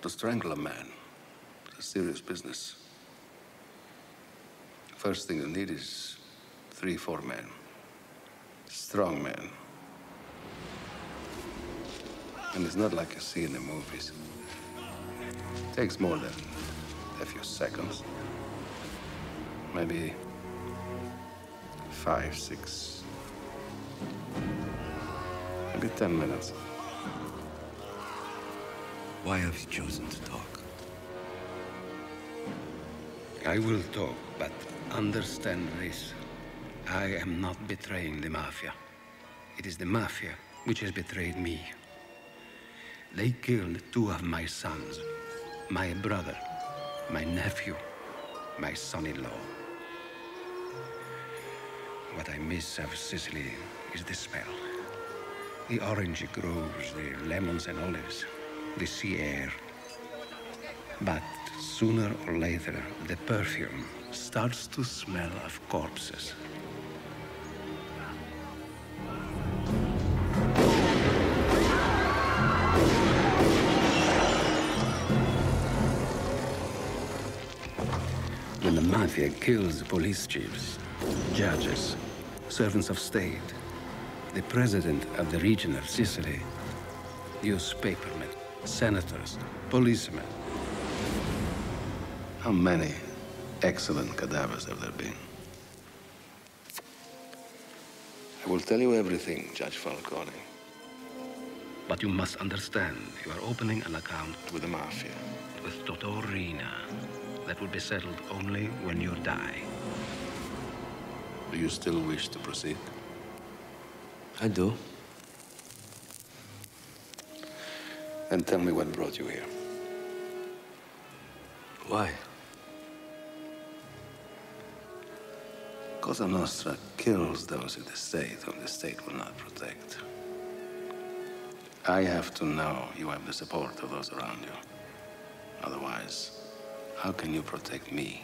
To strangle a man is a serious business. First thing you need is 3-4 men. Strong men. And it's not like you see in the movies. It takes more than a few seconds. Maybe 5, 6, maybe 10 minutes. Why have you chosen to talk? I will talk, but understand this. I am not betraying the Mafia. It is the Mafia which has betrayed me. They killed 2 of my sons, my brother, my nephew, my son-in-law. What I miss of Sicily is the smell. The orange groves, the lemons and olives, the sea air. But sooner or later, the perfume starts to smell of corpses. When the Mafia kills police chiefs, judges, servants of state, the president of the region of Sicily, newspapermen, senators, policemen. How many excellent cadavers have there been? I will tell you everything, Judge Falcone. But you must understand, you are opening an account with the Mafia, with Totorina. That will be settled only when you die. Do you still wish to proceed? I do. Then tell me what brought you here. Why? Cosa Nostra kills those in the state whom the state will not protect. I have to know you have the support of those around you. Otherwise, how can you protect me?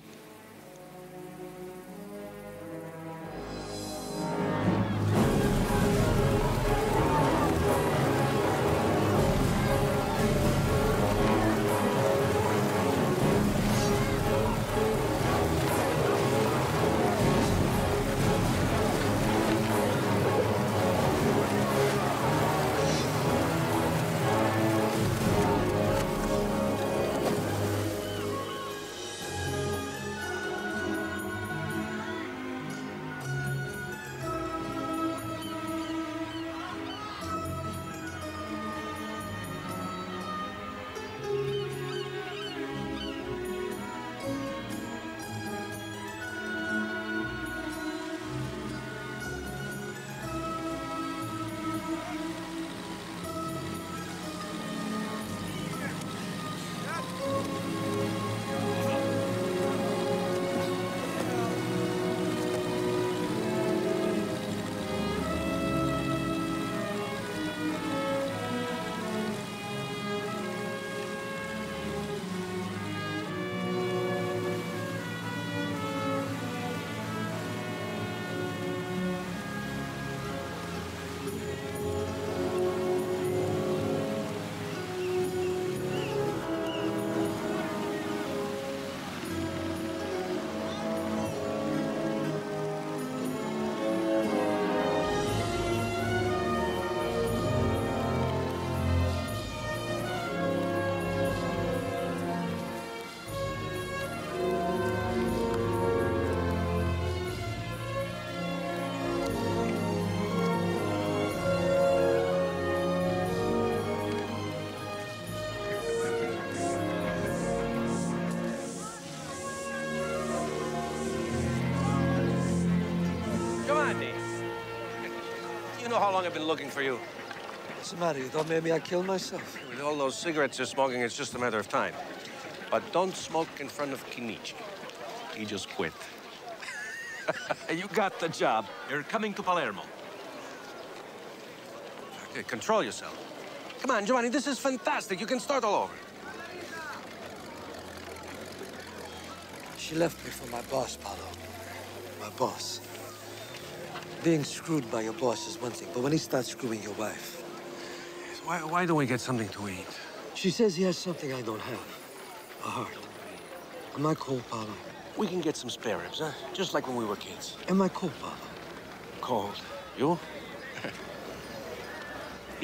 You know how long I've been looking for you. What's the matter? You thought maybe I'd kill myself? With all those cigarettes you're smoking, it's just a matter of time. But don't smoke in front of Kinichi. He just quit. You got the job. You're coming to Palermo. Okay, control yourself. Come on, Giovanni, this is fantastic. You can start all over. She left me for my boss, Paolo. My boss. Being screwed by your boss is one thing, but when he starts screwing your wife... Why don't we get something to eat? She says he has something I don't have. A heart. Am I cold, Paolo? We can get some spare ribs, huh? Just like when we were kids. Am I cold, Paolo? Cold. You?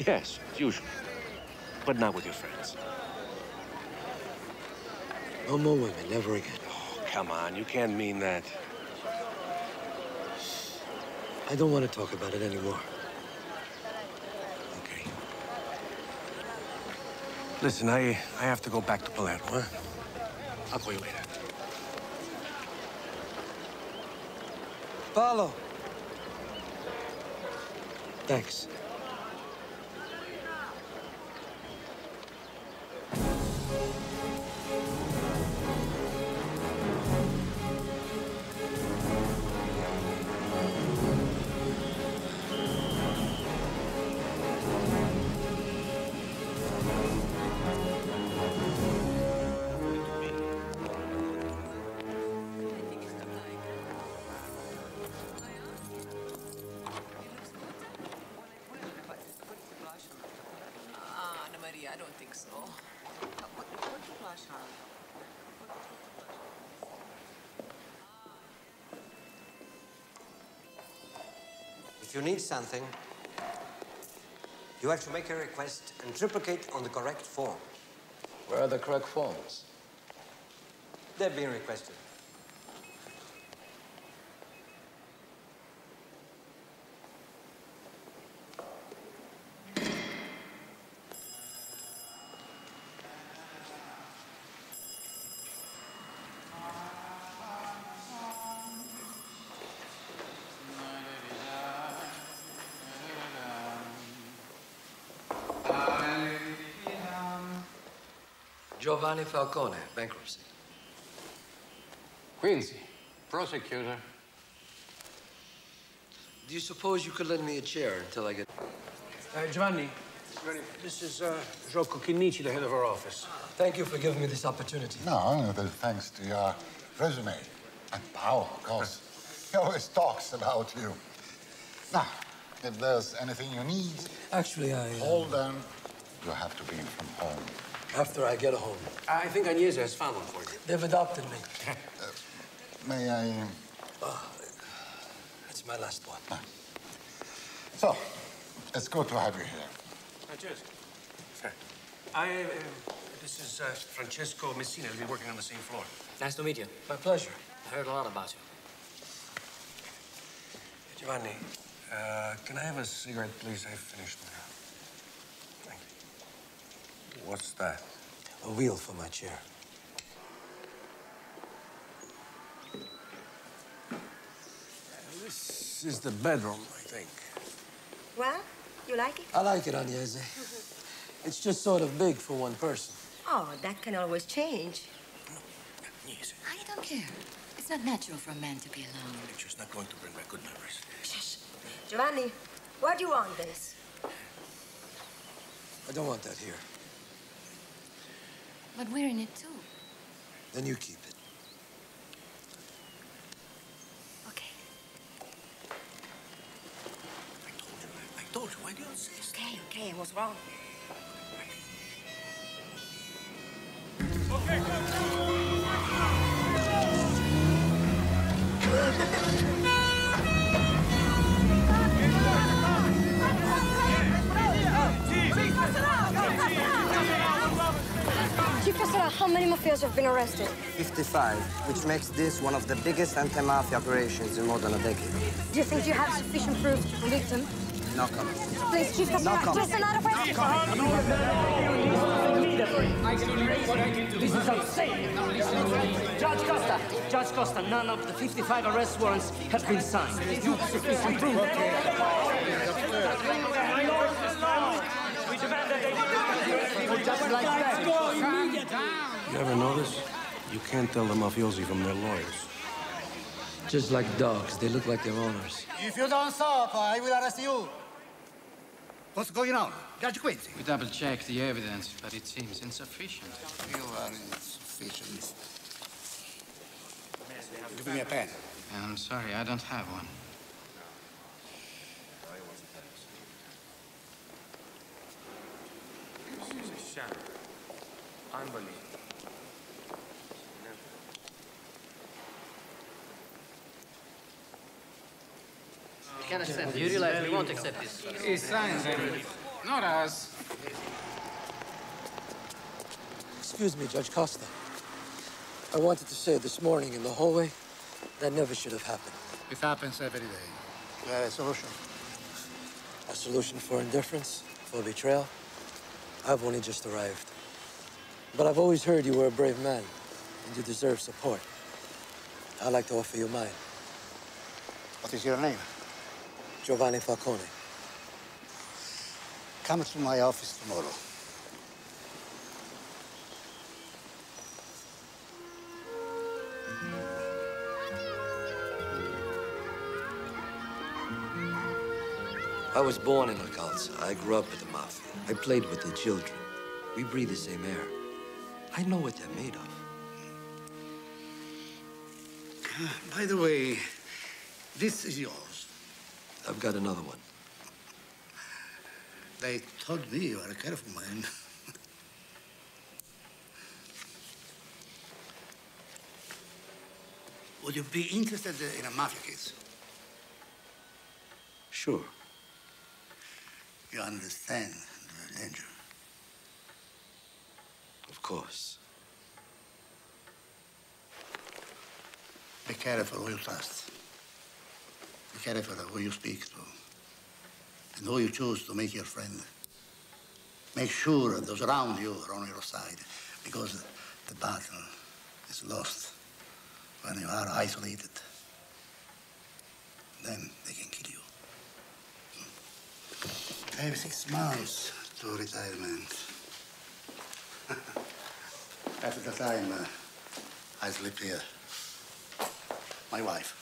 Yes, usually. But not with your friends. No more women, never again. Oh, come on, you can't mean that. I don't want to talk about it anymore. Okay. Listen, I have to go back to Palermo, huh? I'll call you later. Paolo! Thanks. I don't think so. If you need something, you have to make a request and triplicate on the correct form. Where are the correct forms? They've been requested. Giovanni Falcone, bankruptcy. Quincy, prosecutor. Do you suppose you could lend me a chair until I get... Giovanni, this is Rocco Chinnici, the head of our office. Thank you for giving me this opportunity. No, that's thanks to your resume. And Paolo, of course. He always talks about you. Now, if there's anything you need... Actually, Hold on. You have to be from home. After I get home. I think Agnese has found one for you. They've adopted me. May I... It's my last one. So, it's good to have you here. Cheers. Sir. This is Francesco Messina. We'll be working on the same floor. Nice to meet you. My pleasure. I heard a lot about you. Giovanni, can I have a cigarette, please? I finished my... Thank you. What's that? A wheel for my chair. This is the bedroom, I think. Well, you like it? I like it, Agnese. It's just sort of big for one person. Oh, that can always change. Agnese, I don't care. It's not natural for a man to be alone. nature's not going to bring back good memories. Shush. Giovanni, where do you want this? I don't want that here. But we're in it too. Then you keep it. Okay. I told you. Why do you insist? Okay, I was wrong. How many mafias have been arrested? 55, which makes this one of the biggest anti-mafia operations in more than a decade. Do you think you have sufficient proof to convict him? No comment. Please, Chief Casara, just another question. This is insane. Judge Costa, none of the 55 arrest warrants has been signed. There's no sufficient proof. We demand that they just like that. You ever notice? You can't tell the mafiosi from their lawyers. Just like dogs, they look like their owners. If you don't stop, I will arrest you. What's going on? Judge Quincy. We double-checked the evidence, but it seems insufficient. You are insufficient. Give me a pen. I'm sorry, I don't have one. This is a sham. Unbelievable. You can't accept it. You realize we won't accept this. He signs everything. Not us. Excuse me, Judge Costa. I wanted to say this morning in the hallway, that never should have happened. It happens every day. You have a solution? A solution for indifference, for betrayal? I've only just arrived. But I've always heard you were a brave man, and you deserve support. I'd like to offer you mine. What is your name? Giovanni Falcone. Come to my office tomorrow. I was born in La Calza. I grew up with the Mafia. I played with the children. We breathe the same air. I know what they're made of. By the way, this is yours. I've got another one. They told me you are a careful man. Would you be interested in a mafia case? Sure. You understand the danger? Of course. Be careful who you trust. Be careful who you speak to. And who you choose to make your friend. Make sure those around you are on your side, because the battle is lost when you are isolated. Then they can kill you. I have 6 months to retirement. After the time, I sleep here. My wife,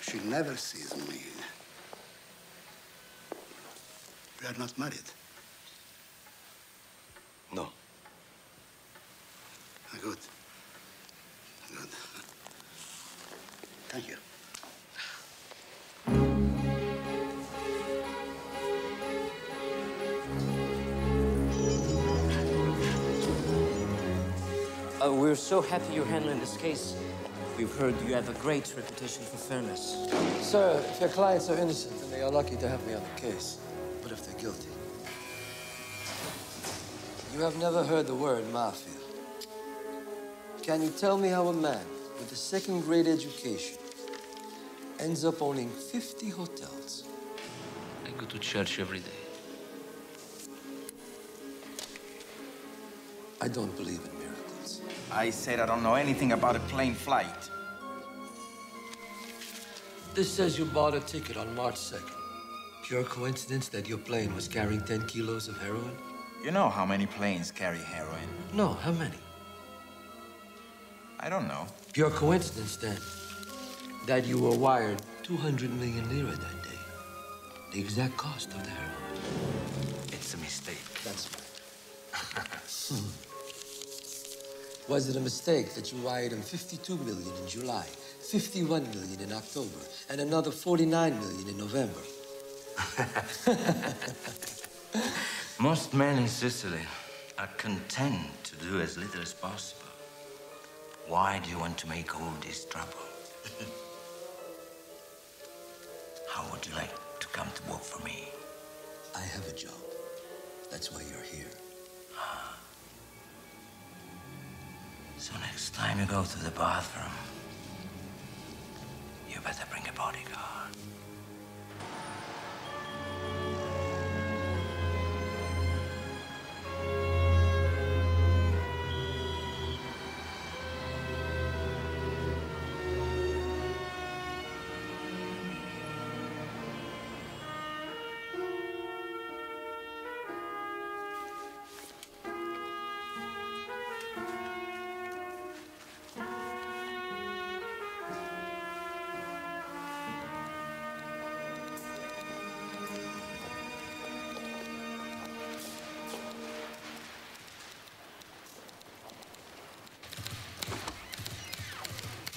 she never sees me. We are not married. No. Good. Good. Thank you. We're so happy you're handling this case. We've heard you have a great reputation for fairness. Sir, if your clients are innocent, then they are lucky to have me on the case. But if they're guilty... You have never heard the word mafia. Can you tell me how a man with a second-grade education ends up owning 50 hotels? I go to church every day. I don't believe in miracles. I said I don't know anything about a plane flight. This says you bought a ticket on March 2nd. Pure coincidence that your plane was carrying 10 kilos of heroin? You know how many planes carry heroin? No, how many? I don't know. Pure coincidence, then, that you were wired 200 million lira that day. The exact cost of the heroin. It's a mistake. That's right. Was it a mistake that you wired him 52 million in July, 51 million in October, and another 49 million in November? Most men in Sicily are content to do as little as possible. Why do you want to make all this trouble? How would you like to come to work for me? I have a job. That's why you're here. So next time you go to the bathroom, you better bring a bodyguard.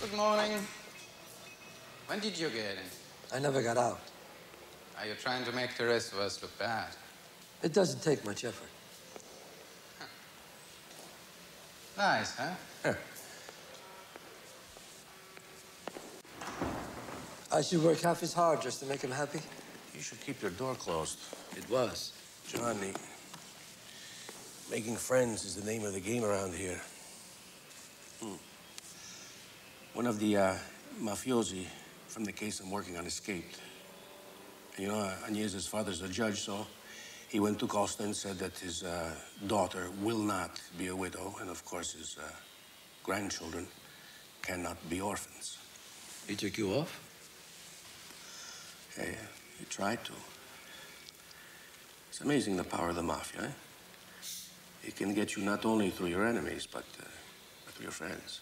Good morning. When did you get in? I never got out. Are you trying to make the rest of us look bad? It doesn't take much effort. Nice, huh? I should work half as hard just to make him happy? You should keep your door closed. It was. Giovanni, making friends is the name of the game around here. One of the mafiosi from the case I'm working on escaped. And, you know, Agnesi's father's a judge, so he went to Costa and said that his daughter will not be a widow, and of course his grandchildren cannot be orphans. He took you off? Yeah, he tried to. It's amazing the power of the mafia, eh? It can get you not only through your enemies, but through your friends.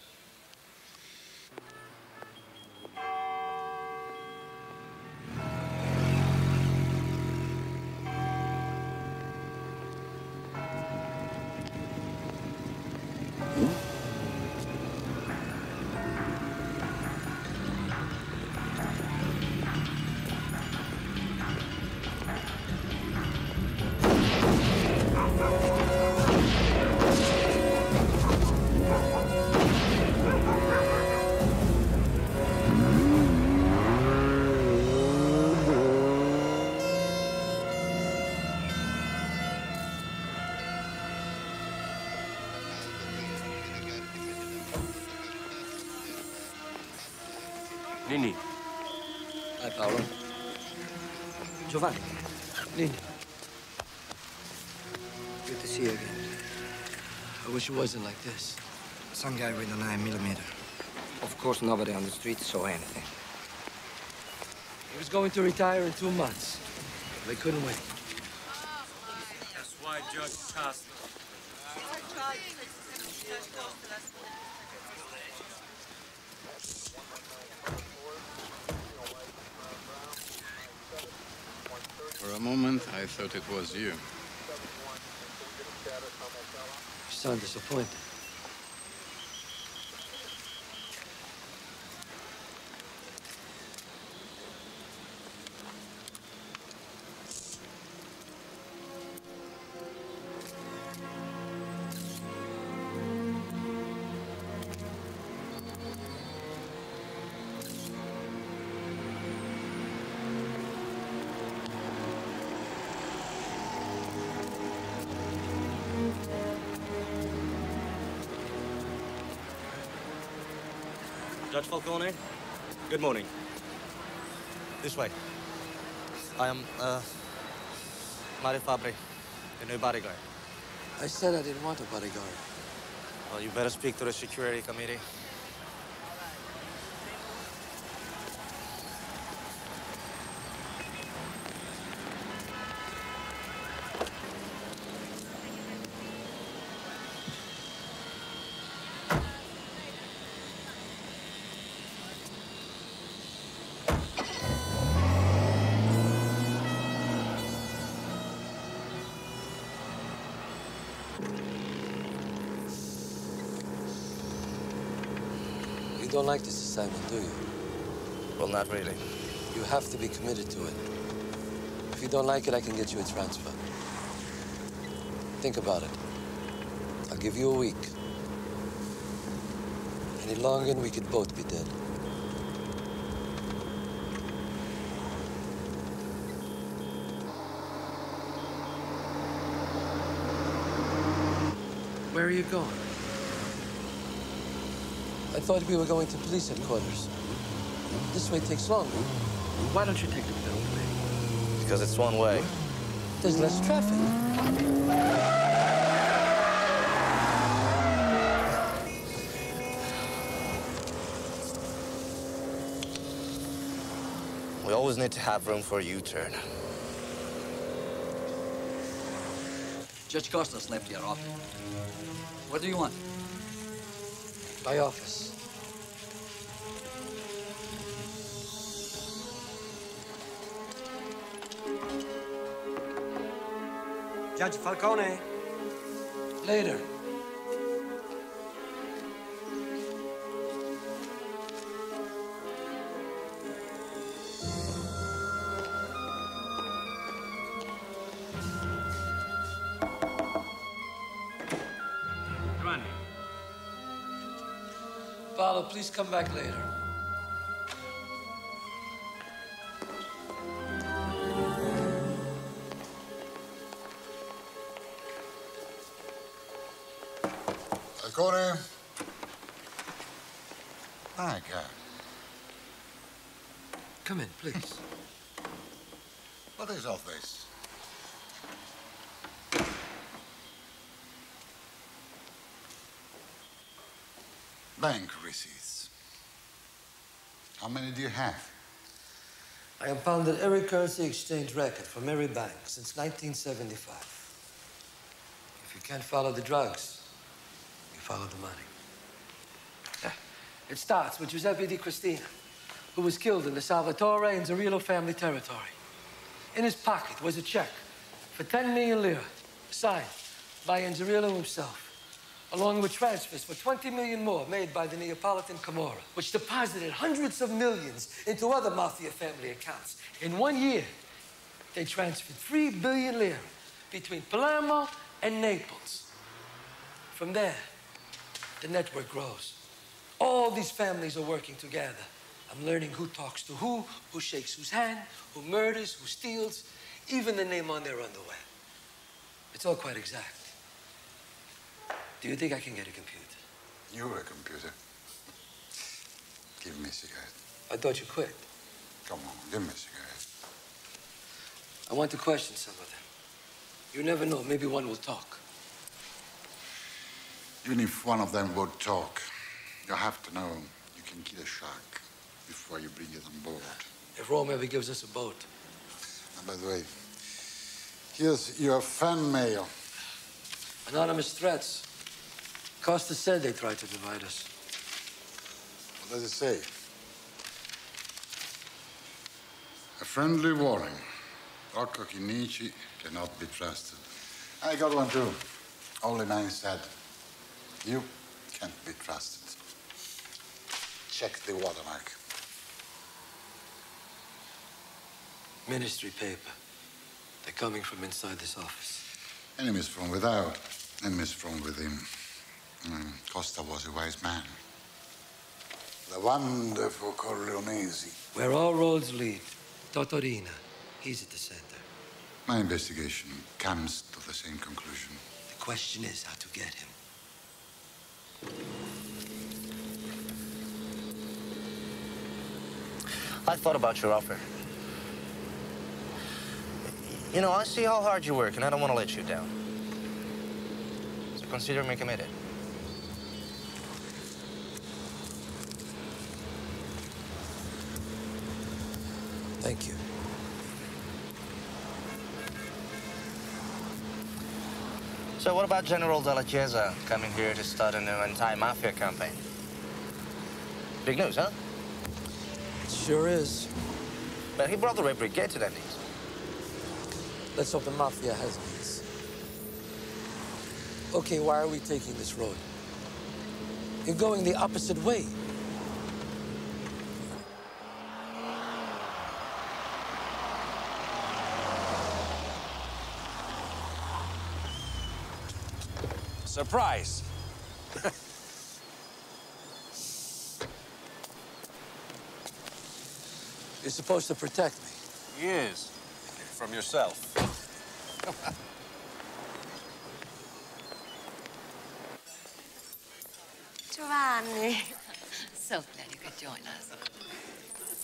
Nini. Hi, Paolo. Giovanni. Nini. Good to see you again. I wish it wasn't like this. Some guy with a 9mm. Of course, nobody on the street saw anything. He was going to retire in 2 months. They couldn't wait. That's why Judge tasked them. For a moment, I thought it was you. You sound disappointed. Judge Falcone, good morning. This way. I am, Mario Fabri, the new bodyguard. I said I didn't want a bodyguard. Well, you better speak to the security committee. You don't like this assignment, do you? Well, not really. You have to be committed to it. If you don't like it, I can get you a transfer. Think about it. I'll give you a week. Any longer, and we could both be dead. Where are you going? I thought we were going to police headquarters. This way takes longer. Why don't you take the middle way? Because it's one way. There's less traffic. We always need to have room for a U-turn. Judge Costas left your office. What do you want? My office. Judge Falcone. Later. Paolo, please come back later. Falcone. My God. Come in, please. What is all this? Bank receipts. How many do you have? I impounded every currency exchange record from every bank since 1975. If you can't follow the drugs, you follow the money. It starts with Giuseppe Di Cristina, who was killed in the Salvatore and Zerillo family territory. In his pocket was a check for 10 million lira, signed by Enzerillo himself, along with transfers for 20 million more made by the Neapolitan Camorra, which deposited hundreds of millions into other Mafia family accounts. In 1 year, they transferred 3 billion lira between Palermo and Naples. From there, the network grows. All these families are working together. I'm learning who talks to who shakes whose hand, who murders, who steals, even the name on their underwear. It's all quite exact. Do you think I can get a computer? You're a computer. Give me a cigarette. I thought you quit. Come on, give me a cigarette. I want to question some of them. You never know, maybe one will talk. Even if one of them would talk, you have to know you can kill a shark before you bring it on board. If Rome ever gives us a boat. And by the way, here's your fan mail. Anonymous threats. Costa said they tried to divide us. What does it say? A friendly warning. Rocco Chinici cannot be trusted. I got one too. Only 9 said, you can't be trusted. Check the watermark. Ministry paper. They're coming from inside this office. Enemies from without, enemies from within. Costa was a wise man. The wonderful Corleonesi. Where all roads lead. Totorina. He's at the center. My investigation comes to the same conclusion. The question is how to get him. I thought about your offer. You know, I see how hard you work, and I don't want to let you down. So consider me committed. Thank you. So what about General Della Chiesa coming here to start a new anti-mafia campaign? Big news, huh? It sure is. But he brought the Red Brigade to their knees. Let's hope the Mafia has needs. Okay, why are we taking this road? You're going the opposite way. Surprise! You're supposed to protect me. He is. From yourself. Giovanni. So glad you could join us.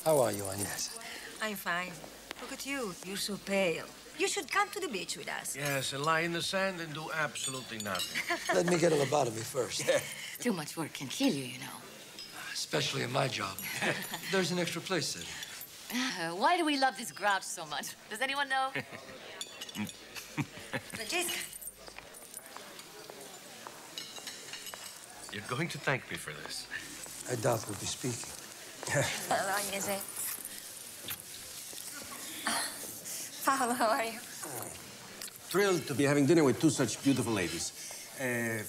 How are you, Agnes? I'm fine. Look at you. You're so pale. You should come to the beach with us. Yes, and lie in the sand and do absolutely nothing. Let me get a lobotomy first. Yeah. Too much work can kill you, you know. Especially in my job. There's an extra place there. Why do we love this grouch so much? Does anyone know? Francesca. You're going to thank me for this. I doubt we'll be speaking. Hello, Agnese. Paolo, how are you? Thrilled to be having dinner with two such beautiful ladies.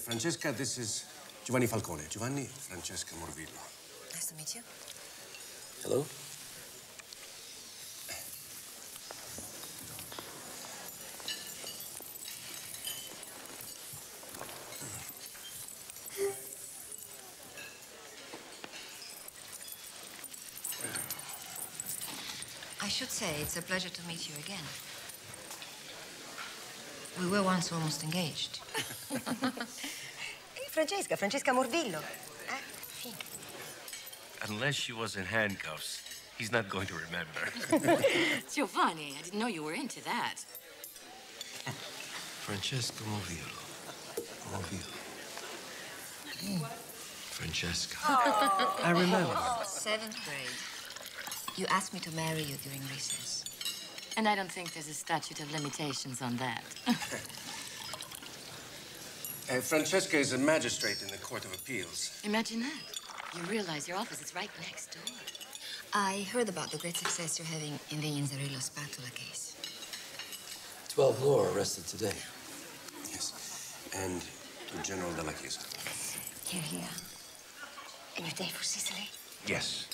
Francesca, this is Giovanni Falcone. Giovanni, Francesca Morvillo. Nice to meet you. Hello? should say it's a pleasure to meet you again. We were once almost engaged. Hey, Francesca Morvillo. Unless she was in handcuffs, he's not going to remember. Giovanni, I didn't know you were into that. Francesca Morvillo. Francesca. Oh. I remember. 7th grade. You asked me to marry you during recess. And I don't think there's a statute of limitations on that. Francesca is a magistrate in the Court of Appeals. Imagine that. You realize your office is right next door. I heard about the great success you're having in the Inzerillo spatula case. 12 more arrested today. Yes. And to General Della Chiesa. Here. And you're there for Sicily? Yes.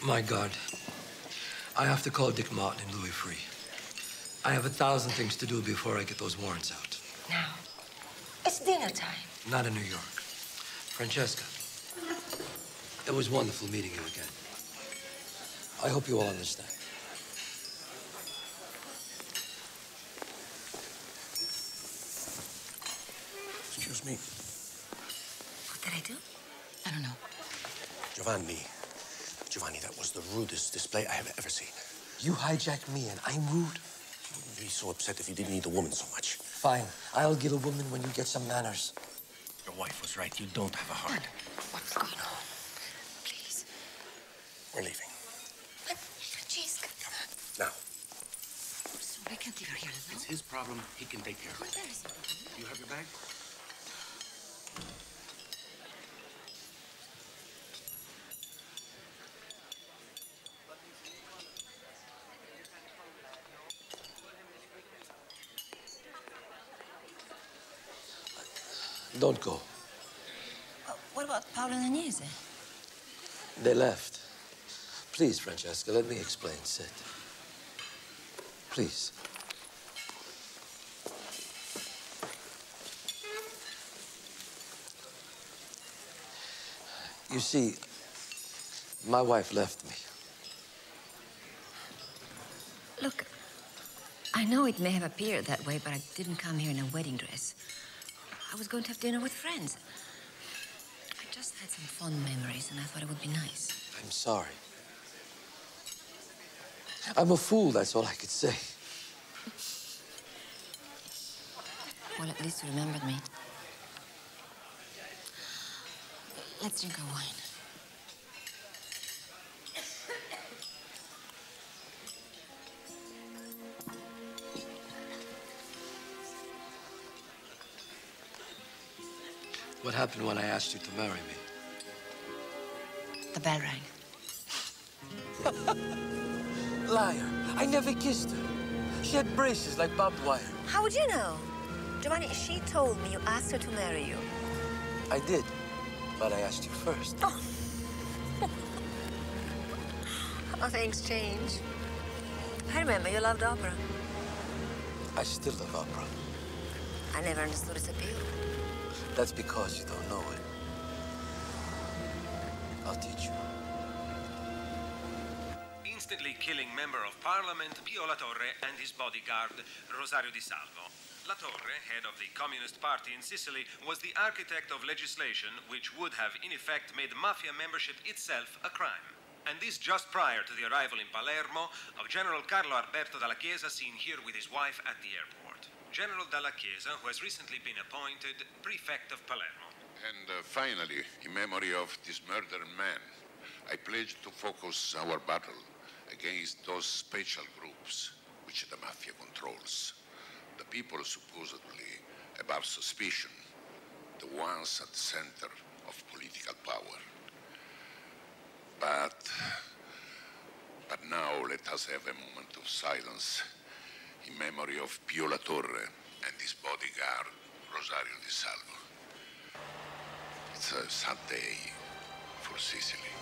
My God. I have to call Dick Martin and Louis free. I have 1,000 things to do before I get those warrants out. Now, it's dinner time. Not in New York. Francesca, it was wonderful meeting you again. I hope you all understand. Excuse me. What did I do? I don't know. Giovanni, that was the rudest display I have ever seen. You hijacked me and I'm rude? You wouldn't be so upset if you didn't need a woman so much. Fine. I'll get a woman when you get some manners. Your wife was right. You don't have a heart. What's going on? Please. We're leaving. But, Francesca. Now. So we can't leave her here alone. It's his problem. He can take care of it. Where is he? You have your bag? Don't go. What about Paolo and Agnese? They left. Please, Francesca, let me explain. Sit. Please. You see, my wife left me. Look, I know it may have appeared that way, but I didn't come here in a wedding dress. I was going to have dinner with friends. I just had some fond memories, and I thought it would be nice. I'm sorry. I'm a fool, that's all I could say. Well, at least you remembered me. Let's drink our wine. What happened when I asked you to marry me? The bell rang. Liar. I never kissed her. She had braces like barbed wire. How would you know? Giovanni, she told me you asked her to marry you. I did, but I asked you first. Oh. How things change. I remember you loved opera. I still love opera. I never understood its appeal. That's because you don't know it. I'll teach you. Instantly killing Member of Parliament Pio La Torre and his bodyguard Rosario Di Salvo. La Torre, head of the Communist Party in Sicily, was the architect of legislation which would have in effect made mafia membership itself a crime. And this just prior to the arrival in Palermo of General Carlo Alberto Dalla Chiesa, seen here with his wife at the airport. General Dalla Chiesa, who has recently been appointed prefect of Palermo. And finally, in memory of this murdered man, I pledge to focus our battle against those special groups which the mafia controls. The people supposedly above suspicion, the ones at the center of political power. But now let us have a moment of silence in memory of Pio La Torre and his bodyguard, Rosario Di Salvo. It's a sad day for Sicily.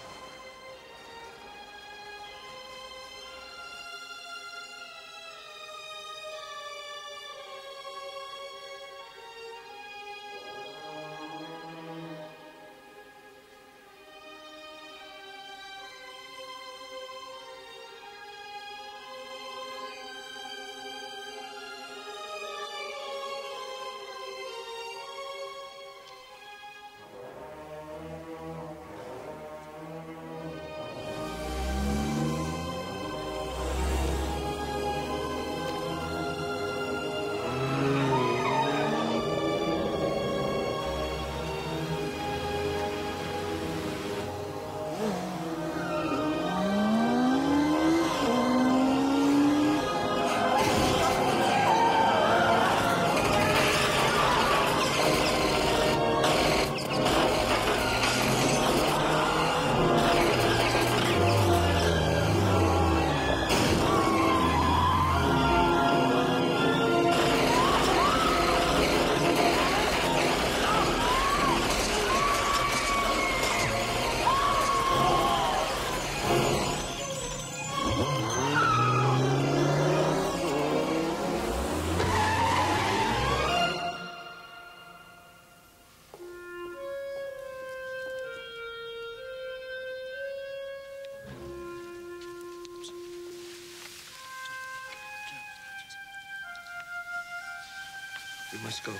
We must go.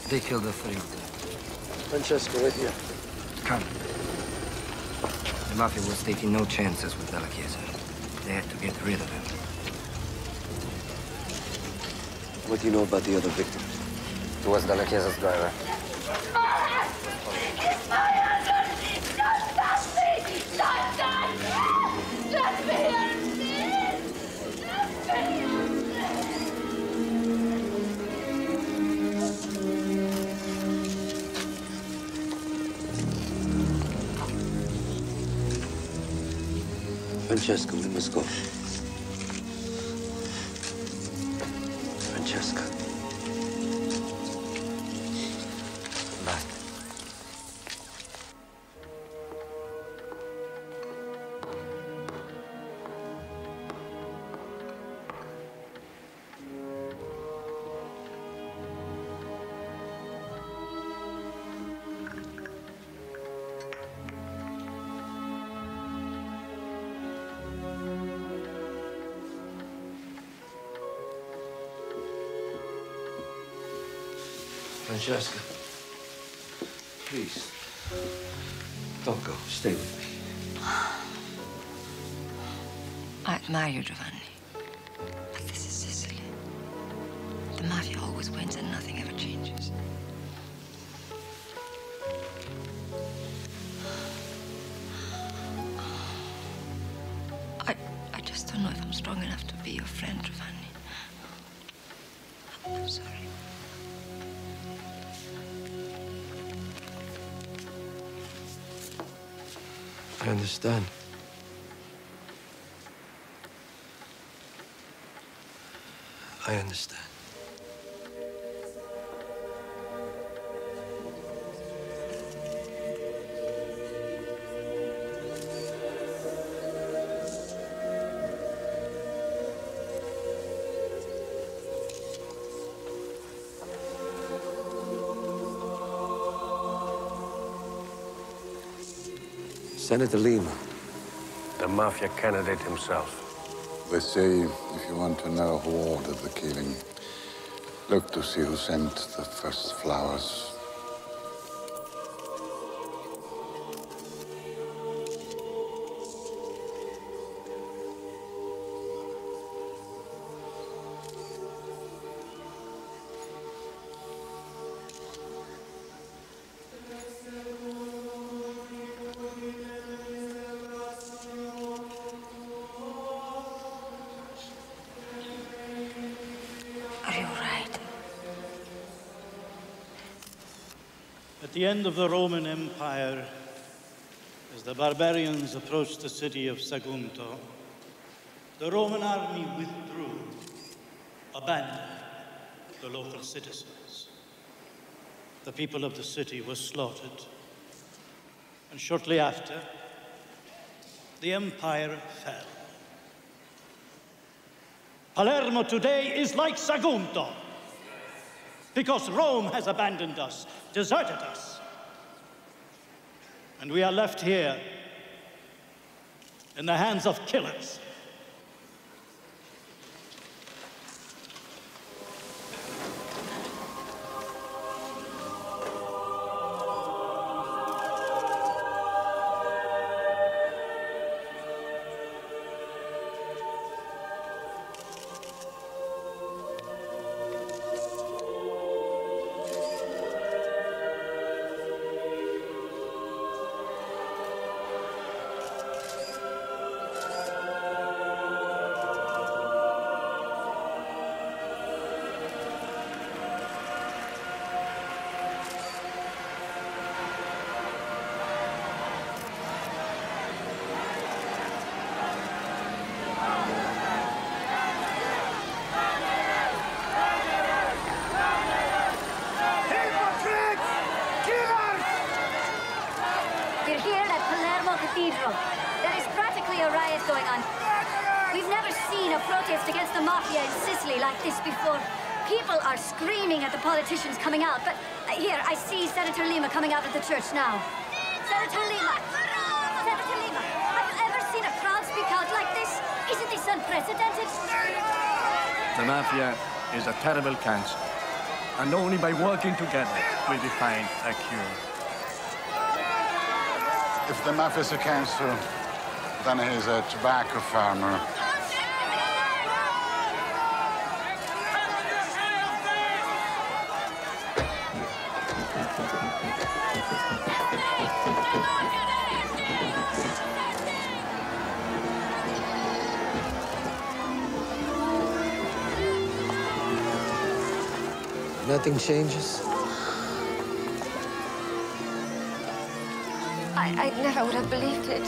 They killed the three of them. Francesco, right here. Come. The Mafia was taking no chances with Della Chiesa. They had to get rid of him. What do you know about the other victim? He was Della Chiesa's driver. Francesco, we must go. Francesca. Bye. Francesca, please, don't go. Stay with me. I admire you, Giovanni. But this is Sicily. The Mafia always wins and nothing ever changes. I just don't know if I'm strong enough to be your friend, Giovanni. I'm sorry. I understand. I understand. Senator Lima. The Mafia candidate himself. They say if you want to know who ordered the killing, look to see who sent the first flowers. At the end of the Roman Empire, as the barbarians approached the city of Sagunto, the Roman army withdrew, abandoned the local citizens. The people of the city were slaughtered, and shortly after, the empire fell. Palermo today is like Sagunto, because Rome has abandoned us, deserted us. And we are left here in the hands of killers. There is practically a riot going on. We've never seen a protest against the Mafia in Sicily like this before. People are screaming at the politicians coming out, but here, I see Senator Lima coming out of the church now. Senator Lima! Senator Lima! Have you ever seen a crowd speak out like this? Isn't this unprecedented? The Mafia is a terrible cancer, and only by working together will we find a cure. If the Mafia is a cancer, then he's a tobacco farmer. Nothing changes? I never would have believed it.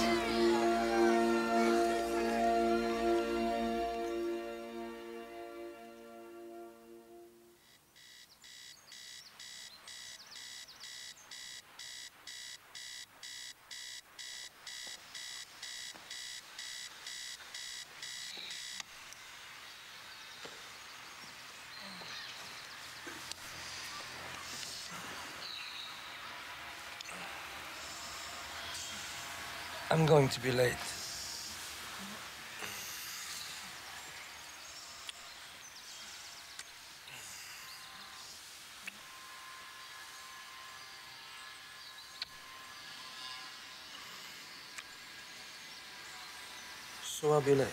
I'm going to be late. So I'll be late.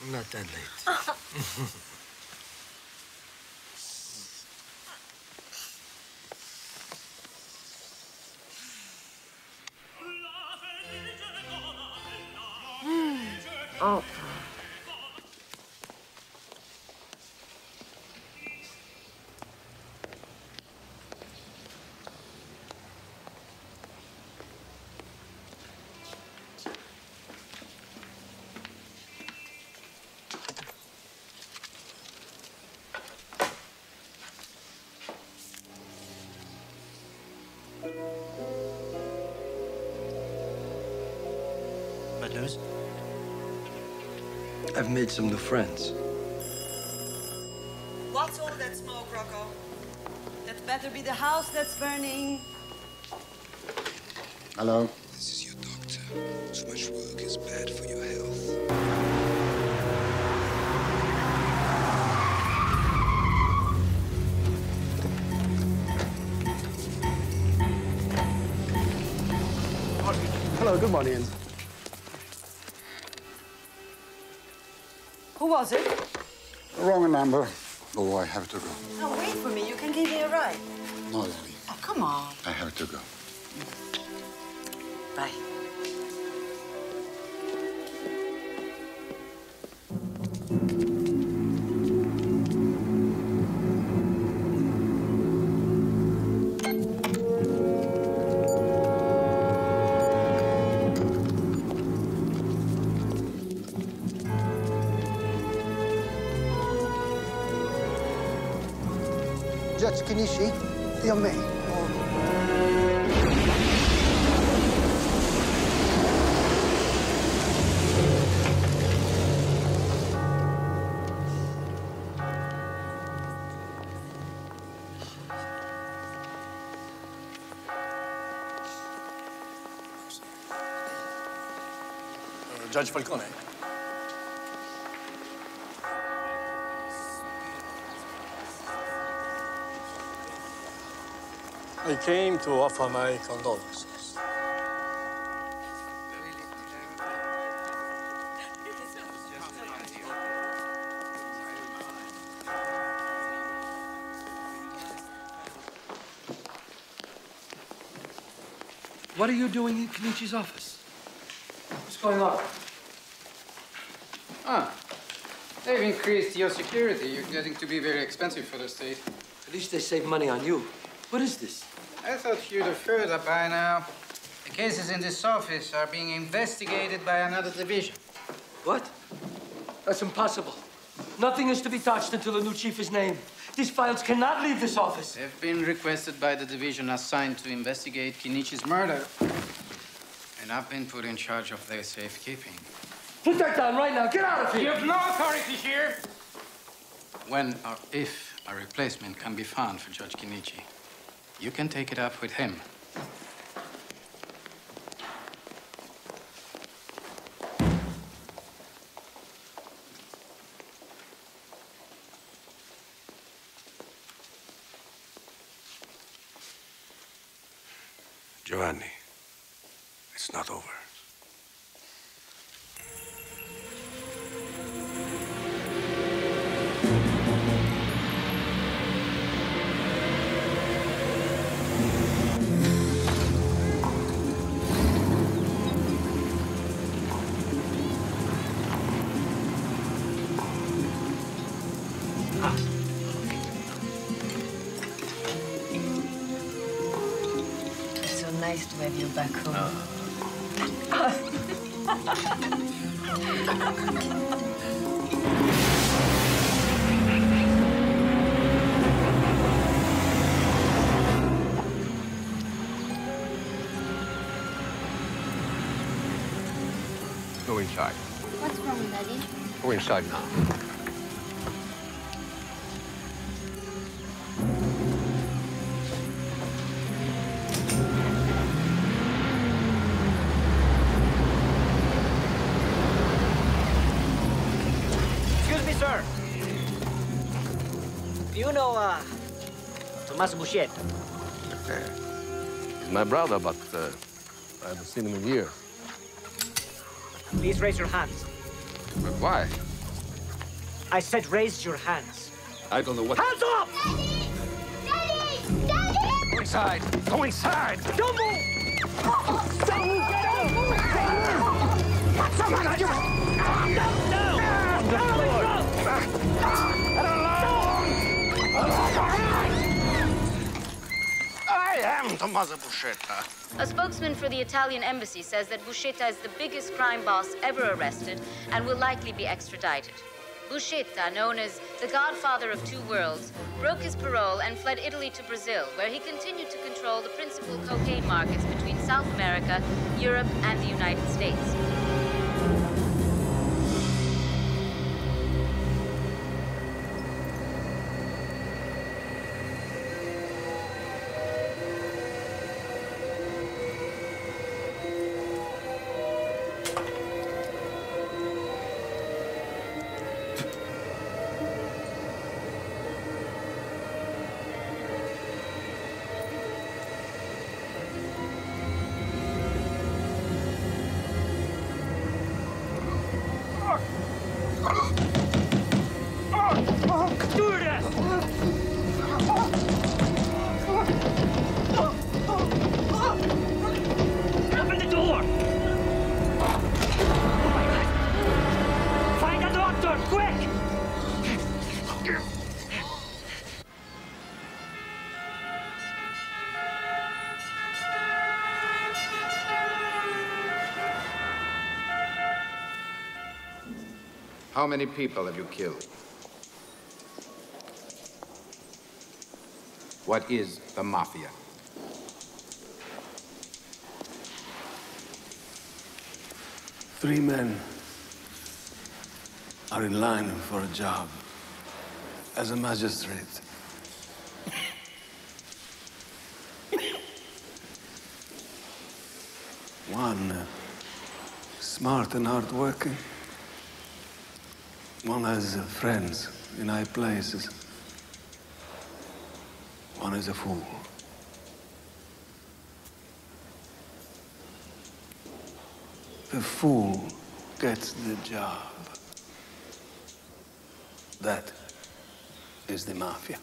I'm not that late. Oh. Bad news? I've made some new friends. What's all that smoke, Rocco? That better be the house that's burning. Hello? This is your doctor. Too much work is bad for your health. Hello, good morning. Who was it? Wrong number. Oh, I have to go. No, wait for me. You can give me a ride. No, Lily. Oh, come on. I have to go. Bye. Già ci finisci? Io a me. Judge Falcone. I came to offer my condolences. What are you doing in Kenichi's office? What's going on? Ah, they've increased your security. You're getting to be very expensive for the state. At least they save money on you. What is this? I thought you'd have heard that by now. The cases in this office are being investigated by another division. What? That's impossible. Nothing is to be touched until a new chief is named. These files cannot leave this office. They've been requested by the division assigned to investigate Kinichi's murder. And I've been put in charge of their safekeeping. Put that down right now. Get out of here. You have no authority here. When or if a replacement can be found for Judge Kinichi, you can take it up with him. Giovanni, it's not over. Nice to have you back home. Go inside. What's wrong, Daddy? Go inside now. You know, Tommaso Buscetta? He's my brother, but I haven't seen him in years. Please raise your hands. But why? I said raise your hands. I don't know what... Hands up! Daddy! Daddy! Go inside! Go inside! Don't move! Don't move! Someone on you! I am Tommaso Buscetta. A spokesman for the Italian embassy says that Buscetta is the biggest crime boss ever arrested and will likely be extradited. Buscetta, known as the Godfather of Two Worlds, broke his parole and fled Italy to Brazil, where he continued to control the principal cocaine markets between South America, Europe, and the United States. How many people have you killed? What is the Mafia? Three men are in line for a job as a magistrate. One smart and hardworking. One has friends in high places. One is a fool. The fool gets the job. That is the Mafia.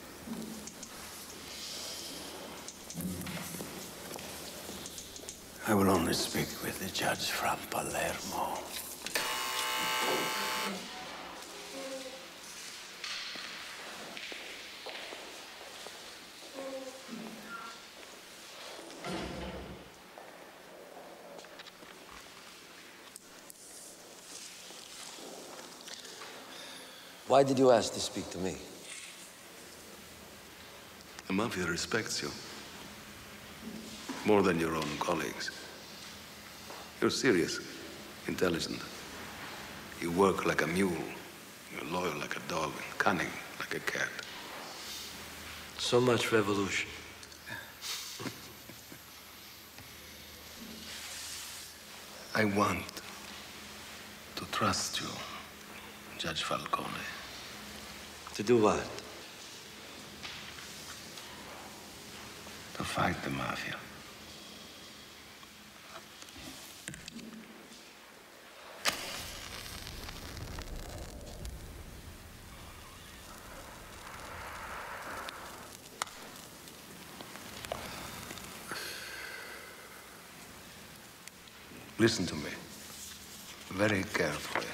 I will only speak with the judge from Palermo. Why did you ask to speak to me? The Mafia respects you. More than your own colleagues. You're serious, intelligent. You work like a mule. You're loyal like a dog, and cunning like a cat. So much revolution. I want to trust you, Judge Falcone. To do what? To fight the Mafia. Listen to me very carefully.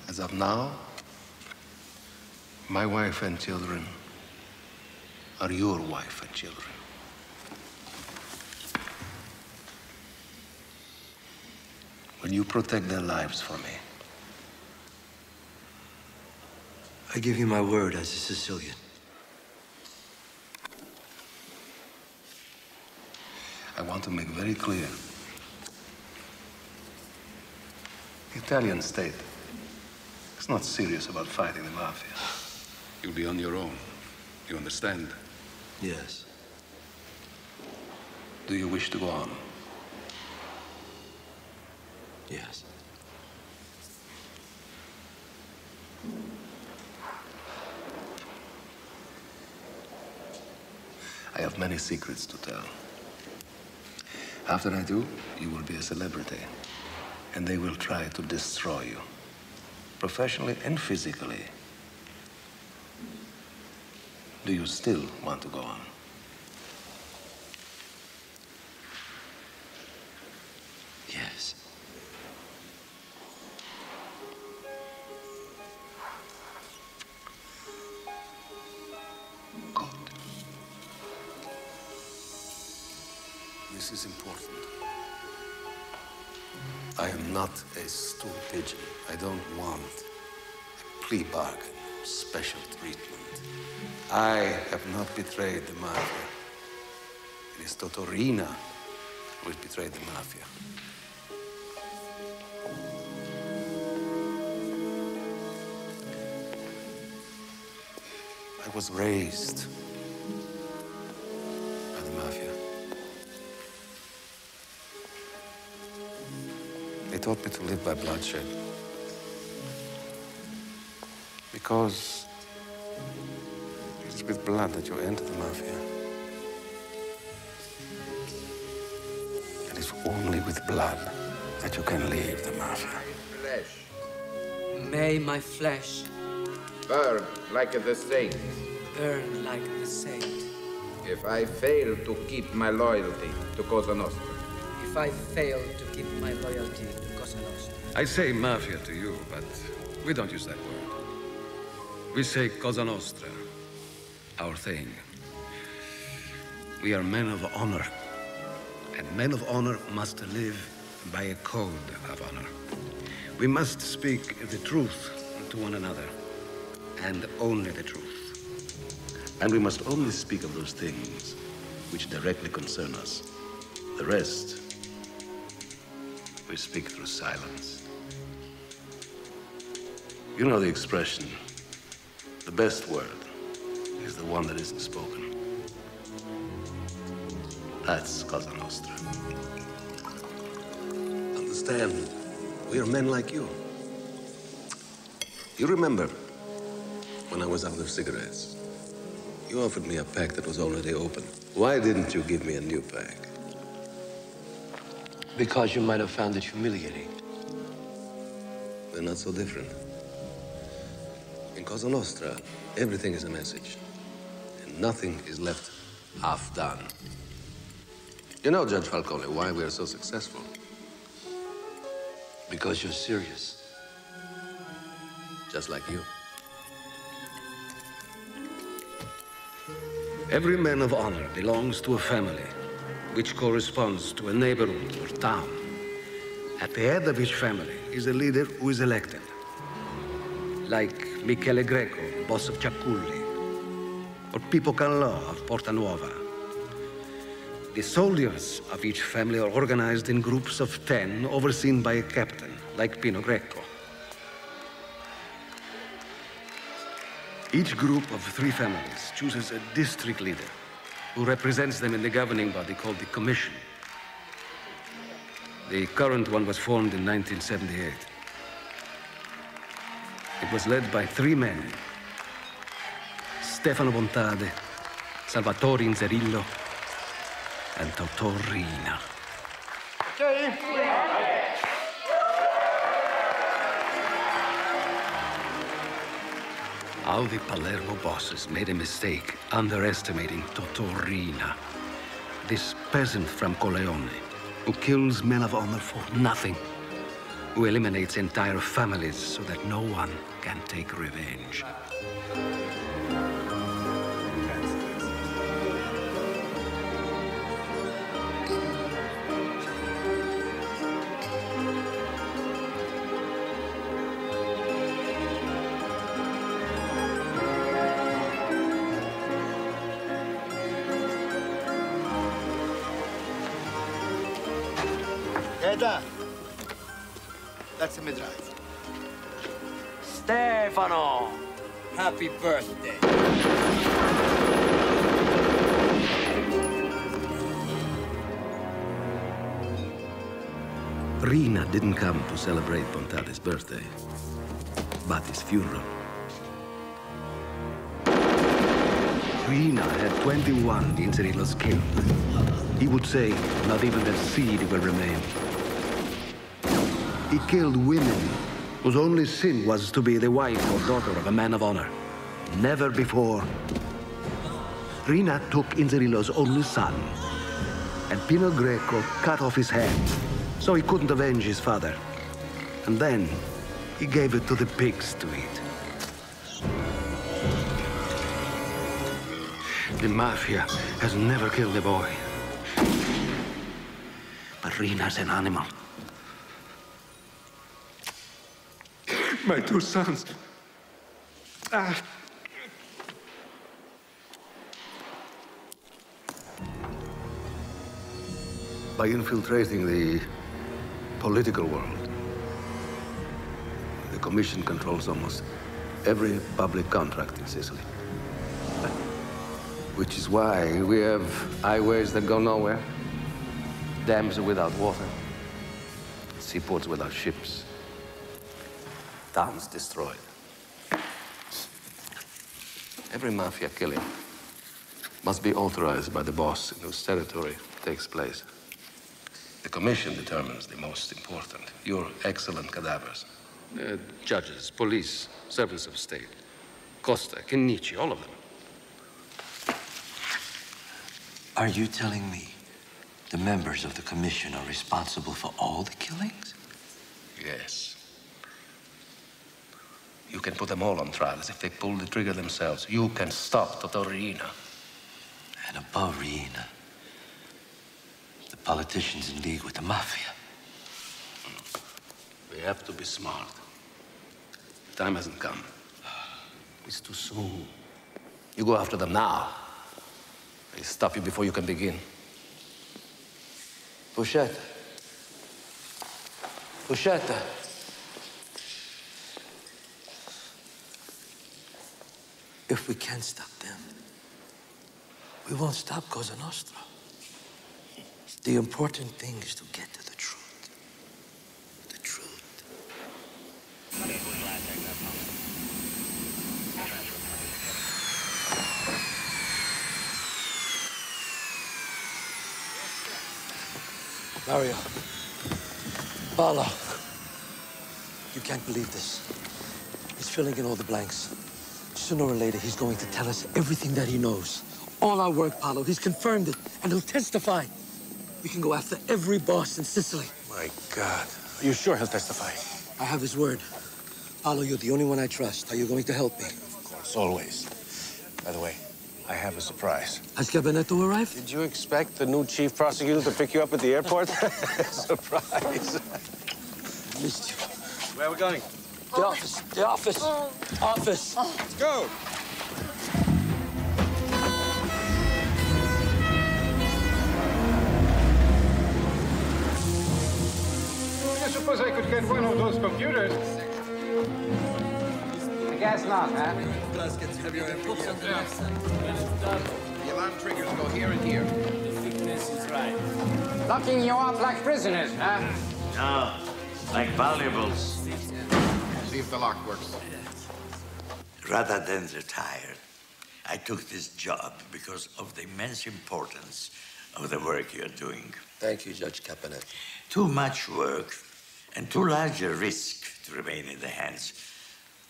As of now, my wife and children are your wife and children. Will you protect their lives for me? I give you my word as a Sicilian. I want to make very clear. The Italian state is not serious about fighting the Mafia. You'll be on your own. You understand? Yes. Do you wish to go on? Yes. I have many secrets to tell. After I do, you will be a celebrity, and they will try to destroy you, professionally and physically. Do you still want to go on? Yes. This is important. I am not a stool pigeon. I don't want a plea bargain, special treatment. I have not betrayed the Mafia. It is Totorina who has betrayed the Mafia. I was raised by the Mafia. They taught me to live by bloodshed. Because it is with blood that you enter the Mafia. It is only with blood that you can leave the Mafia. Flesh. May my flesh Burn like the saints. burn like the saint. If I fail to keep my loyalty to Cosa Nostra. If I fail to keep my loyalty to Cosa Nostra. I say Mafia to you, but we don't use that word. We say Cosa Nostra, our thing. We are men of honor, and men of honor must live by a code of honor. We must speak the truth to one another, and only the truth. And we must only speak of those things which directly concern us. The rest, we speak through silence. You know the expression, the best word is the one that isn't spoken. That's Cosa Nostra. Understand, we are men like you. You remember when I was out of cigarettes? You offered me a pack that was already open. Why didn't you give me a new pack? Because you might have found it humiliating. They're not so different. In Cosa Nostra, everything is a message, and nothing is left half done. You know, Judge Falcone, why we are so successful? Because you're serious. Just like you. Every man of honor belongs to a family, which corresponds to a neighborhood or town. At the head of each family is a leader who is elected. like Michele Greco, boss of Ciaculli, or Pippo Callò of Porta Nuova. The soldiers of each family are organized in groups of 10, overseen by a captain, like Pino Greco. Each group of 3 families chooses a district leader who represents them in the governing body called the Commission. The current one was formed in 1978. It was led by 3 men: Stefano Bontade, Salvatore Inzerillo, and Totò Riina. How the Palermo bosses made a mistake underestimating Totò Riina, this peasant from Corleone, who kills men of honor for nothing, who eliminates entire families so that no one can take revenge. That's a mid-drive. Stefano! Happy birthday. Riina didn't come to celebrate Bontade's birthday, but his funeral. Riina had 21 Inzerillos killed. He would say, not even their seed will remain. He killed women whose only sin was to be the wife or daughter of a man of honor. Never before. Riina took Inzerillo's only son, and Pino Greco cut off his head so he couldn't avenge his father. And then he gave it to the pigs to eat. The Mafia has never killed a boy. But Riina's an animal. My 2 sons. By infiltrating the political world, the Commission controls almost every public contract in Sicily. Which is why we have highways that go nowhere, dams without water, seaports without ships, towns destroyed. Every Mafia killing must be authorized by the boss in whose territory takes place. The Commission determines the most important, your excellent cadavers. Judges, police, servants of state, Costa, Chinnici, all of them. Are you telling me the members of the Commission are responsible for all the killings? Yes. You can put them all on trial as if they pulled the trigger themselves. You can stop Totò Riina. And above Riina, the politicians in league with the Mafia. We have to be smart. The time hasn't come. It's too soon. You go after them now. They stop you before you can begin. Buscetta. Buscetta. If we can't stop them, we won't stop Cosa Nostra. The important thing is to get to the truth. The truth. Mario. Paolo. You can't believe this. He's filling in all the blanks. Sooner or later, he's going to tell us everything that he knows. All our work, Paolo. He's confirmed it, and he'll testify. We can go after every boss in Sicily. My God. Are you sure he'll testify? I have his word. Paolo, you're the only one I trust. Are you going to help me? Of course, always. By the way, I have a surprise. Has Gabinetto arrived? Did you expect the new chief prosecutor to pick you up at the airport? Surprise. Missed you. Where are we going? The office. The office. Office. Let's go. I suppose I could get one of those computers. I guess not, huh? The alarm triggers go here and here. The thickness is right. Locking you up like prisoners, huh? No, like valuables. See if the lock works. Rather than retire, I took this job because of the immense importance of the work you're doing. Thank you, Judge Capanetti. Too much work and too large a risk to remain in the hands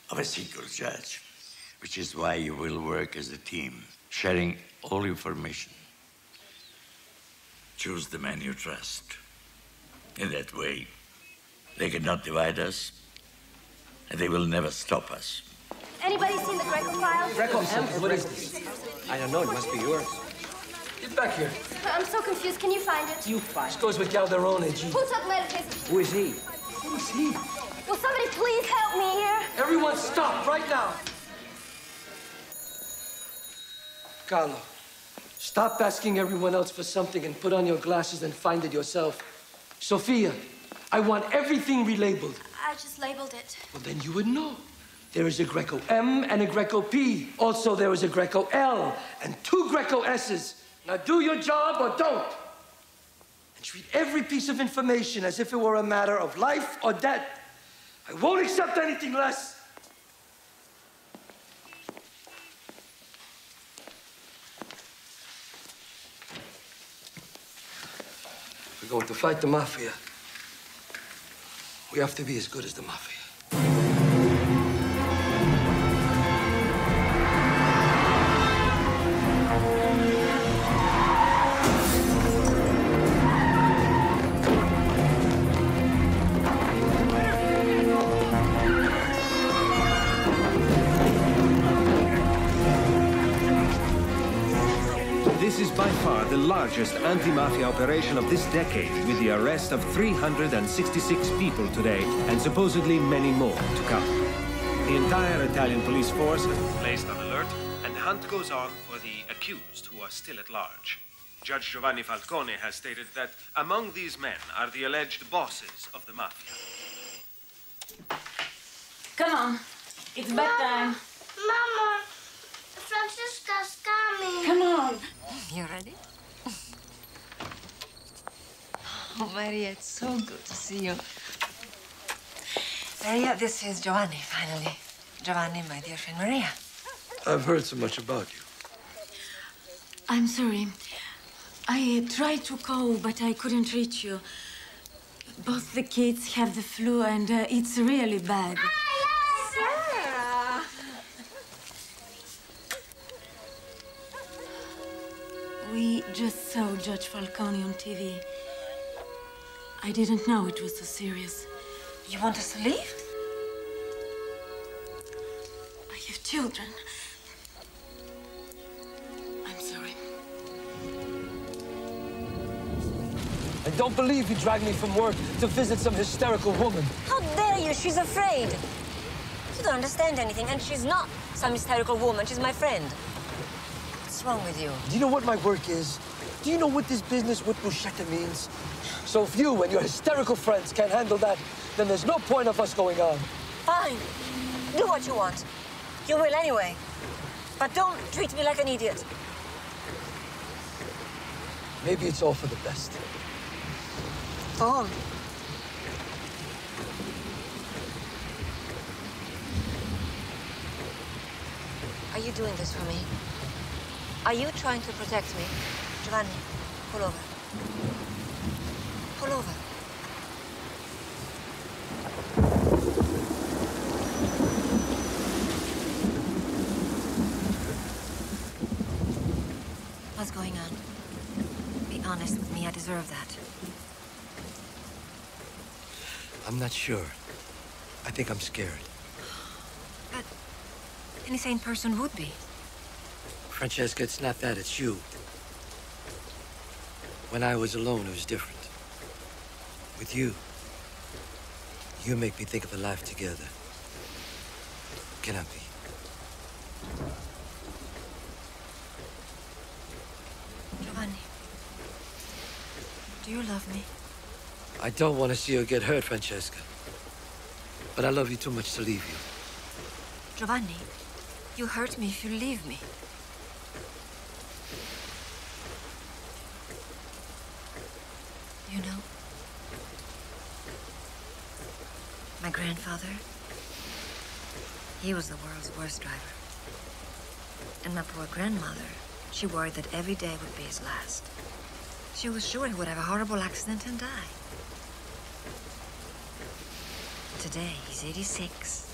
of a single judge, which is why you will work as a team, sharing all information. Choose the man you trust. In that way, they cannot divide us, and they will never stop us. Anybody seen the Greco file? Greco M? What is this? I don't know. It must be yours. Get back here. I'm so confused. Can you find it? You find. This goes with Calderone, G. Who took medicine? Who is he? Who is he? Will somebody please help me here? Everyone stop right now. Carlo, stop asking everyone else for something and put on your glasses and find it yourself. Sophia, I want everything relabeled. I just labeled it. Well, then you would know. There is a Greco M and a Greco P. Also, there is a Greco L and 2 Greco S's. Now do your job or don't. And treat every piece of information as if it were a matter of life or death. I won't accept anything less. If we're going to fight the Mafia, we have to be as good as the Mafia. This is by far the largest anti-mafia operation of this decade, with the arrest of 366 people today, and supposedly many more to come. The entire Italian police force has been Placed on alert, and the hunt goes on for the accused who are still at large. Judge Giovanni Falcone has stated that among these men are the alleged bosses of the Mafia. Come on. It's bedtime. Mama, Francesca's coming. Come on. You ready? Oh, Maria, it's so good to see you. Maria, this is Giovanni, finally. Giovanni, my dear friend Maria. I've heard so much about you. I'm sorry. I tried to call, but I couldn't reach you. Both the kids have the flu, and it's really bad. Sarah! We just saw Judge Falcone on TV. I didn't know it was so serious. You want us to leave? I have children. I'm sorry. I don't believe you dragged me from work to visit some hysterical woman. How dare you? She's afraid. You don't understand anything, and she's not some hysterical woman. She's my friend. What's wrong with you? Do you know what my work is? Do you know what this business with bruschetta means? So if you and your hysterical friends can't handle that, then there's no point of us going on. Fine. Do what you want. You will anyway. But don't treat me like an idiot. Maybe it's all for the best. For whom? Are you doing this for me? Are you trying to protect me? Giovanni, pull over. Pull over. What's going on? Be honest with me, I deserve that. I'm not sure. I think I'm scared. But any sane person would be. Francesca, it's not that, it's you. When I was alone, it was different. With you, you make me think of a life together. Get happy. Giovanni, do you love me? I don't want to see you get hurt, Francesca. But I love you too much to leave you. Giovanni, you hurt me if you leave me. You know, my grandfather, he was the world's worst driver. And my poor grandmother, she worried that every day would be his last. She was sure he would have a horrible accident and die. Today, he's 86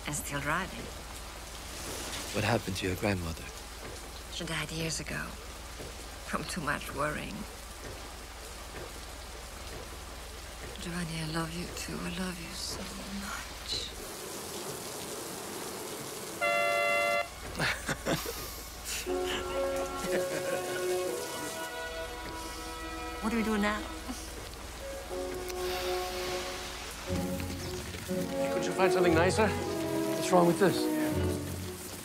and still driving. What happened to your grandmother? She died years ago from too much worrying. Giovanni, I love you too. I love you so much. What do we do now? Couldn't you find something nicer? What's wrong with this?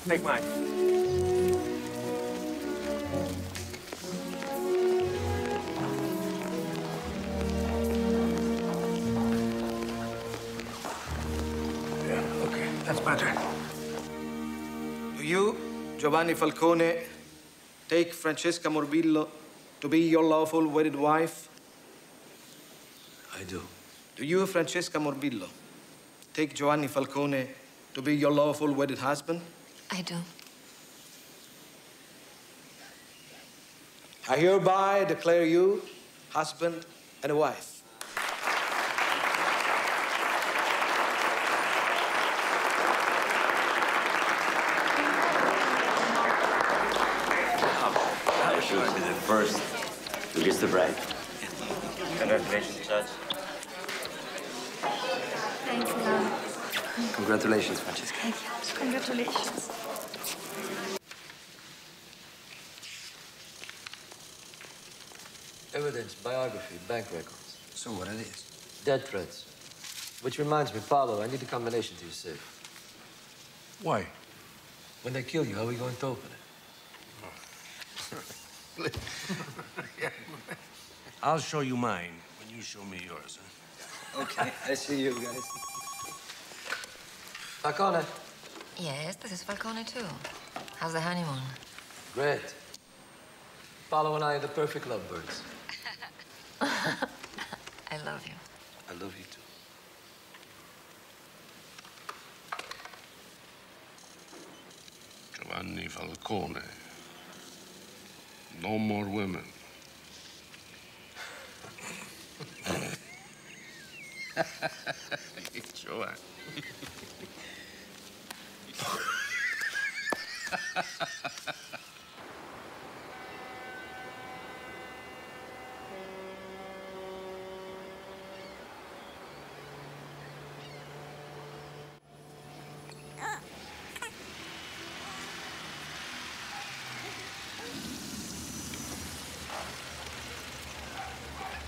Take mine. Yeah, okay, that's better. Do you, Giovanni Falcone, take Francesca Morbillo to be your lawful wedded wife? I do. Do you, Francesca Morbillo, take Giovanni Falcone to be your lawful wedded husband? I do. I hereby declare you husband and wife. I should be the first to kiss the bride. Congratulations, Judge. Thanks, love. Congratulations, Francesca. Thank you. Congratulations. Evidence, biography, bank records. So what it is? Dead threats. Which reminds me, Paolo, I need a combination to your safe. Why? When they kill you, how are we going to open it? I'll show you mine when you show me yours, huh? Okay, I see you guys. Falcone. Yes, this is Falcone too. How's the honeymoon? Great. Paolo and I are the perfect lovebirds. I love you. I love you too. Giovanni Falcone. No more women. Giovanni.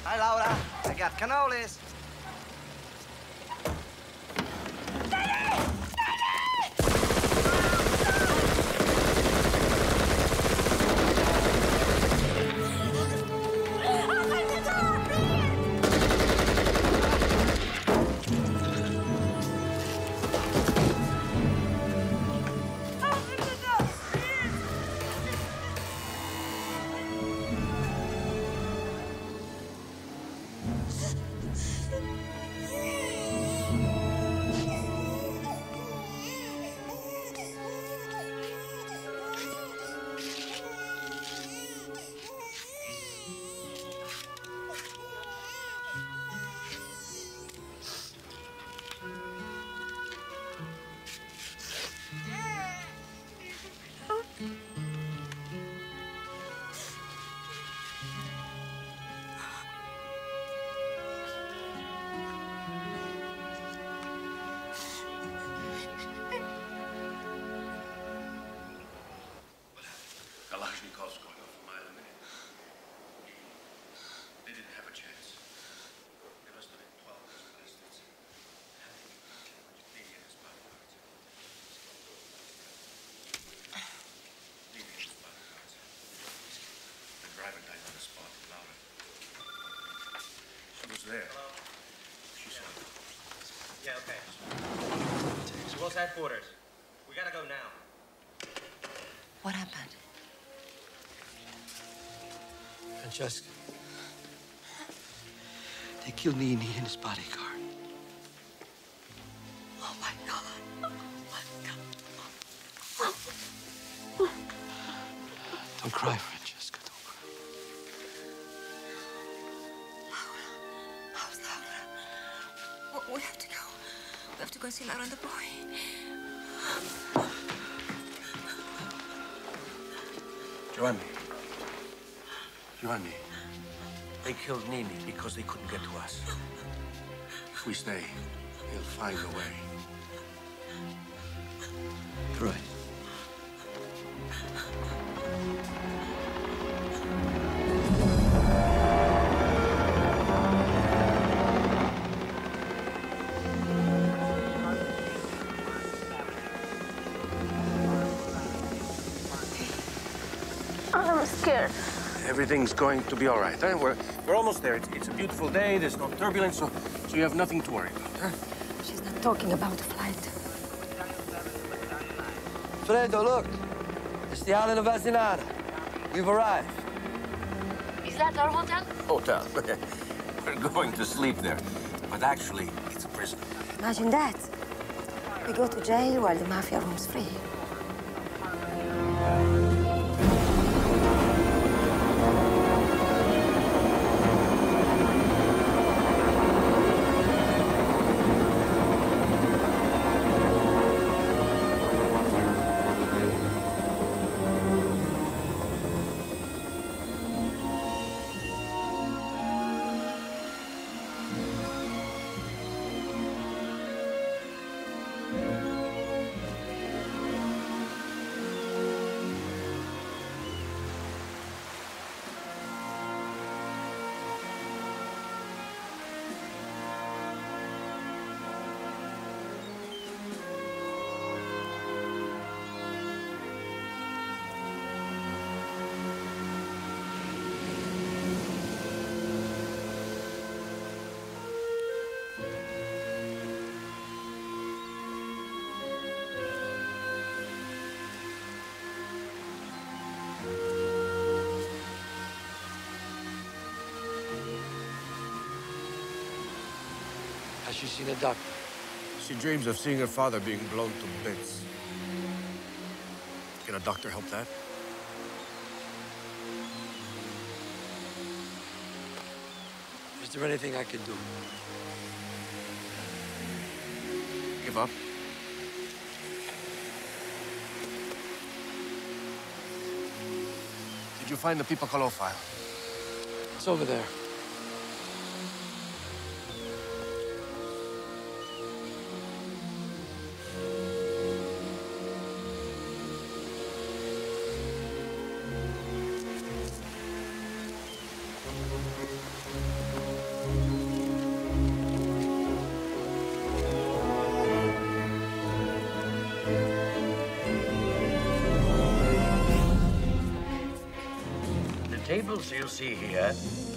Hi, Laura. I got cannolis. headquarters. We gotta go now. What happened? Francesca. They killed Nini and his bodyguard. Oh my God. Oh my God. Don't cry, Francesca. Don't cry. How's Laura? We have to go. We have to go and see Laura and the boy. Giovanni, they killed Nini because they couldn't get to us. If we stay, he'll find a way. You're right. I'm scared. Everything's going to be all right, huh? We're almost there. It's a beautiful day. There's no turbulence, so you have nothing to worry about, huh? She's not talking about the flight. Fredo, look. It's the island of Asinara. We've arrived. Is that our hotel? Hotel. We're going to sleep there. But actually, it's a prison. Imagine that. We go to jail while the mafia roam's free. Has she seen a doctor? She dreams of seeing her father being blown to bits. Can a doctor help that? Is there anything I can do? Give up? Did you find the Pipacolo file? It's over there. The tables you see here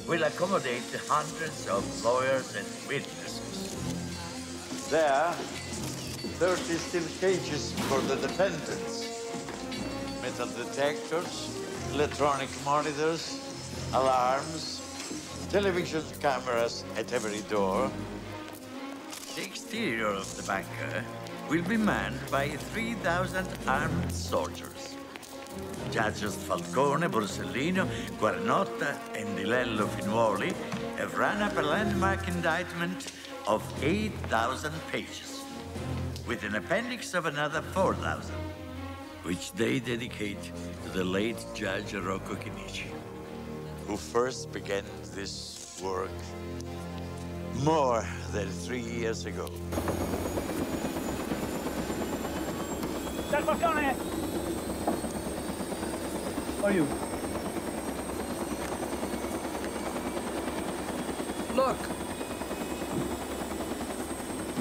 will accommodate hundreds of lawyers and witnesses. There, 30 still cages for the defendants. Metal detectors, electronic monitors, alarms, television cameras at every door. The exterior of the bunker will be manned by 3,000 armed soldiers. Judges Falcone, Borselino, Guarnotta, and Di Lello Finuoli have run up a landmark indictment of 8,000 pages, with an appendix of another 4,000, which they dedicate to the late Judge Rocco Chinici, who first began this work more than 3 years ago. Mr. Falcone! Who are you? Look!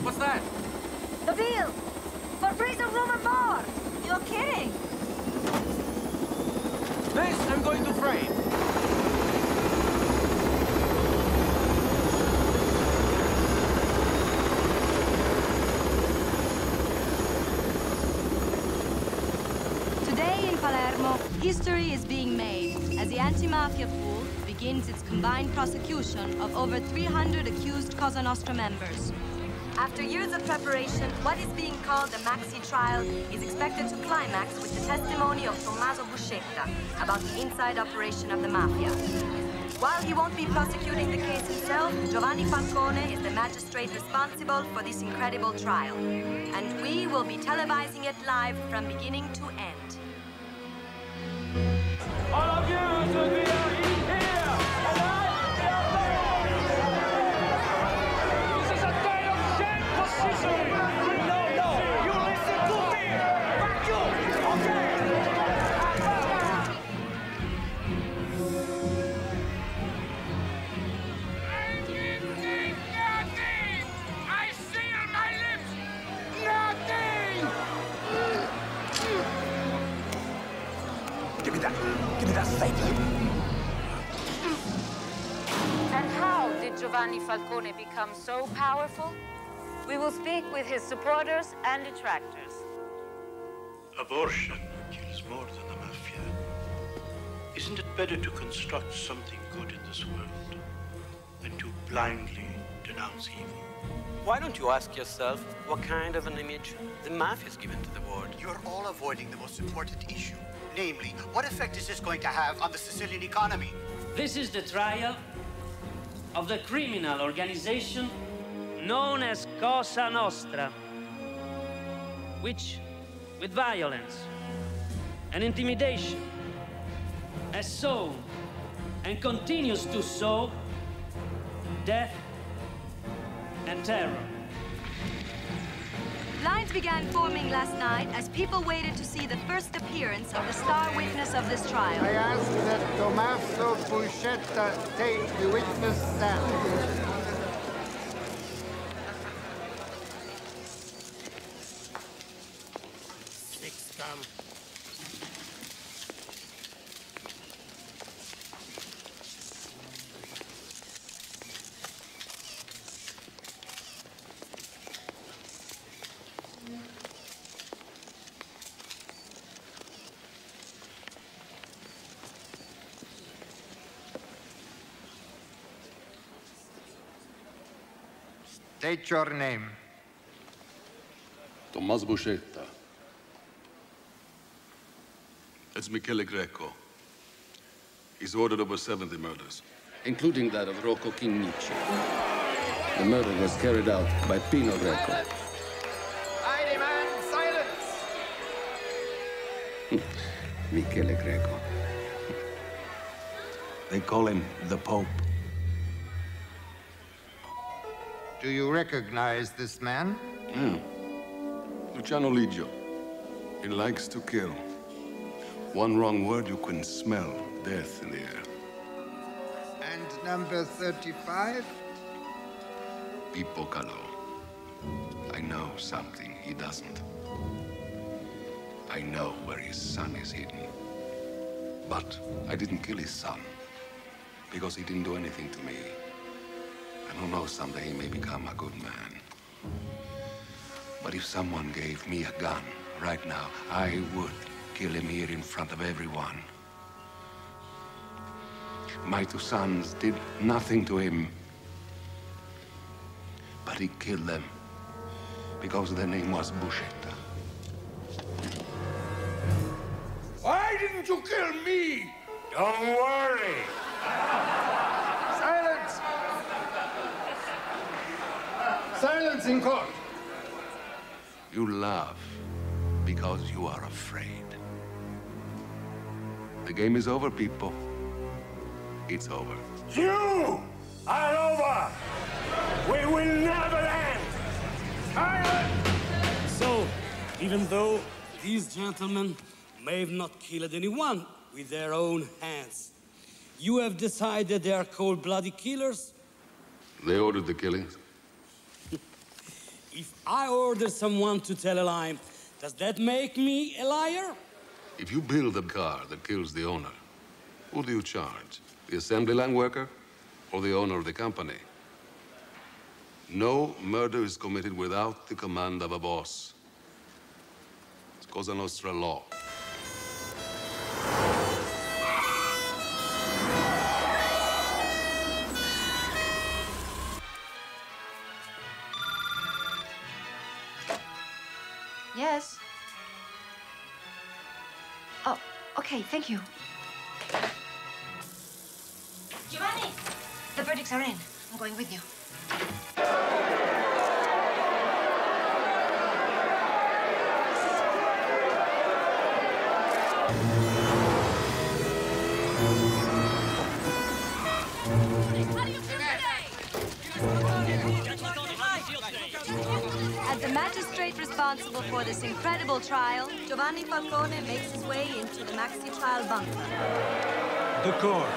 What's that? The bill! For prison room and board! You're kidding! This I'm going to frame. Palermo, history is being made as the anti-mafia pool begins its combined prosecution of over 300 accused Cosa Nostra members. After years of preparation, what is being called the Maxi trial is expected to climax with the testimony of Tommaso Buscetta about the inside operation of the Mafia. While he won't be prosecuting the case himself, Giovanni Falcone is the magistrate responsible for this incredible trial. And we will be televising it live from beginning to end. All of you to be here! This is a day of shame for Sicily! No, you listen to me! Back you! Okay! I seal my lips! Nothing! Give me that statement. And how did Giovanni Falcone become so powerful? We will speak with his supporters and detractors. Abortion kills more than the mafia. Isn't it better to construct something good in this world than to blindly denounce evil? Why don't you ask yourself what kind of an image the mafia's given to the world? You're all avoiding the most important issue. Namely, what effect is this going to have on the Sicilian economy? This is the trial of the criminal organization known as Cosa Nostra, which, with violence and intimidation, has sown and continues to sow death and terror. Lines began forming last night as people waited to see the first appearance of the star witness of this trial. I ask that Tommaso Buscetta take the witness stand. Six come. State your name. Tommaso Buscetta. It's Michele Greco. He's ordered over 70 murders, including that of Rocco Chinnici. The murder was carried out by Pino Greco. I demand silence! Michele Greco. They call him the Pope. Do you recognize this man? Luciano Ligio. He likes to kill. One wrong word, you can smell death in the air. And number 35? Pippo Calò. I know something he doesn't. I know where his son is hidden. But I didn't kill his son, because he didn't do anything to me. And who knows, someday he may become a good man. But if someone gave me a gun right now, I would kill him here in front of everyone. My two sons did nothing to him, but he killed them because their name was Buscetta. Why didn't you kill me? Don't worry. Silence! Silence in court! You laugh because you are afraid. The game is over, people. It's over. You are over. We will never end. So, even though these gentlemen may have not killed anyone with their own hands, you have decided they are cold-blooded killers? They ordered the killings. If I order someone to tell a lie, does that make me a liar? If you build a car that kills the owner, who do you charge? The assembly line worker or the owner of the company? No murder is committed without the command of a boss. It's Cosa Nostra law. Oh, okay, thank you. Giovanni! The verdicts are in. I'm going with you. As the magistrate responsible for this incredible trial, Giovanni Falcone makes his way into the maxi trial bunker. The court.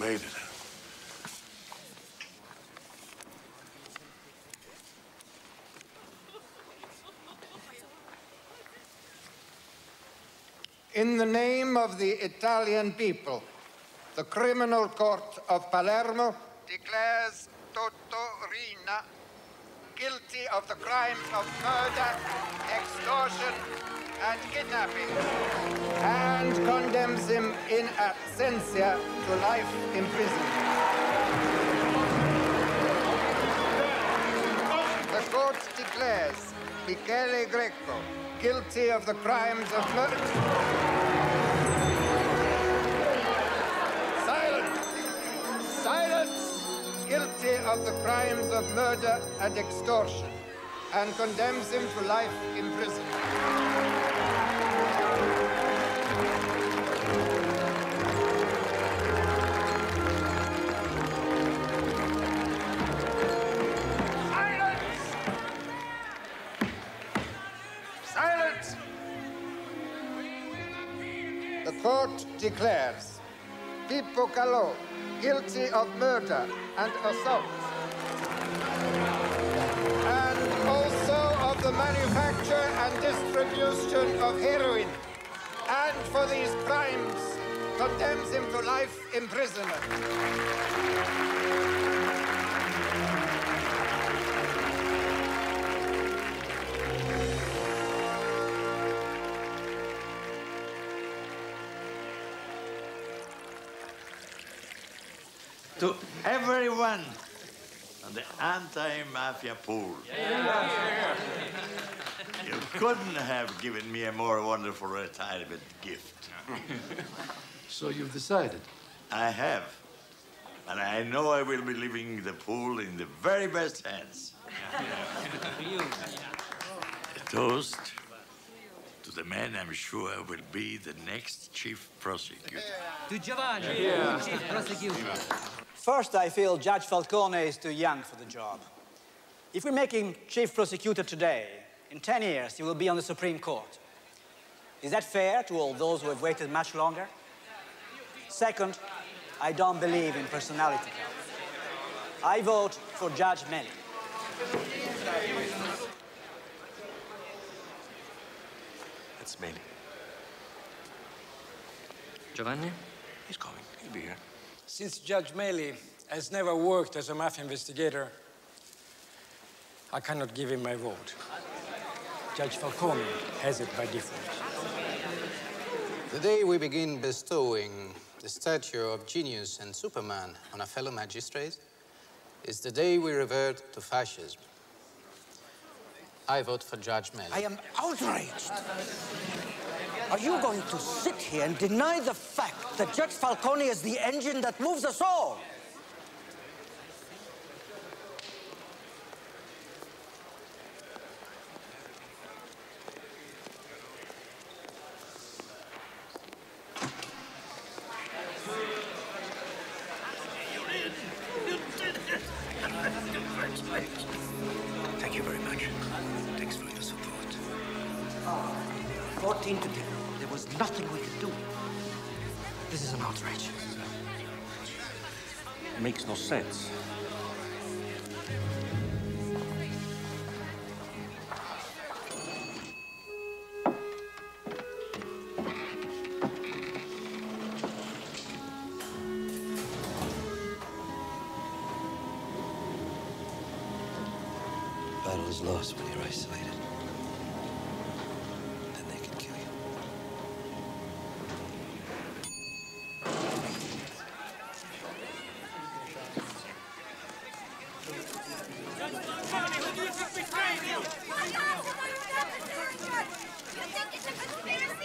Made it. In the name of the Italian people, the Criminal Court of Palermo declares Rina guilty of the crimes of murder, extortion, and kidnapping, and condemns him in absentia to life imprisonment. The court declares Michele Greco guilty of the crimes of murder. Silence! Silence! Guilty of the crimes of murder and extortion, and condemns him to life imprisonment. The court declares Pippo Calò guilty of murder and assault, and also of the manufacture and distribution of heroin, and for these crimes condemns him to life imprisonment. To everyone on the anti-mafia pool. You couldn't have given me a more wonderful retirement gift. So you've decided? I have. And I know I will be leaving the pool in the very best hands. A toast to the man I'm sure will be the next chief prosecutor. To Giovanni, chief prosecutor. First, I feel Judge Falcone is too young for the job. If we make him chief prosecutor today, in 10 years, he will be on the Supreme Court. Is that fair to all those who have waited much longer? Second, I don't believe in personality counts. I vote for Judge Melli. That's Melli. Giovanni? He's coming. He'll be here. Since Judge Melli has never worked as a mafia investigator, I cannot give him my vote. Judge Falcone has it by default. The day we begin bestowing the statue of genius and Superman on a fellow magistrate is the day we revert to fascism. I vote for Judge Melli. I am outraged. Are you going to sit here and deny the fact that Judge Falcone is the engine that moves us all? Thank you very much. Thanks for your support. 14 to 10. There was nothing we could do. This is an outrage. It makes no sense. battle is lost when you're isolated. Then they can kill you.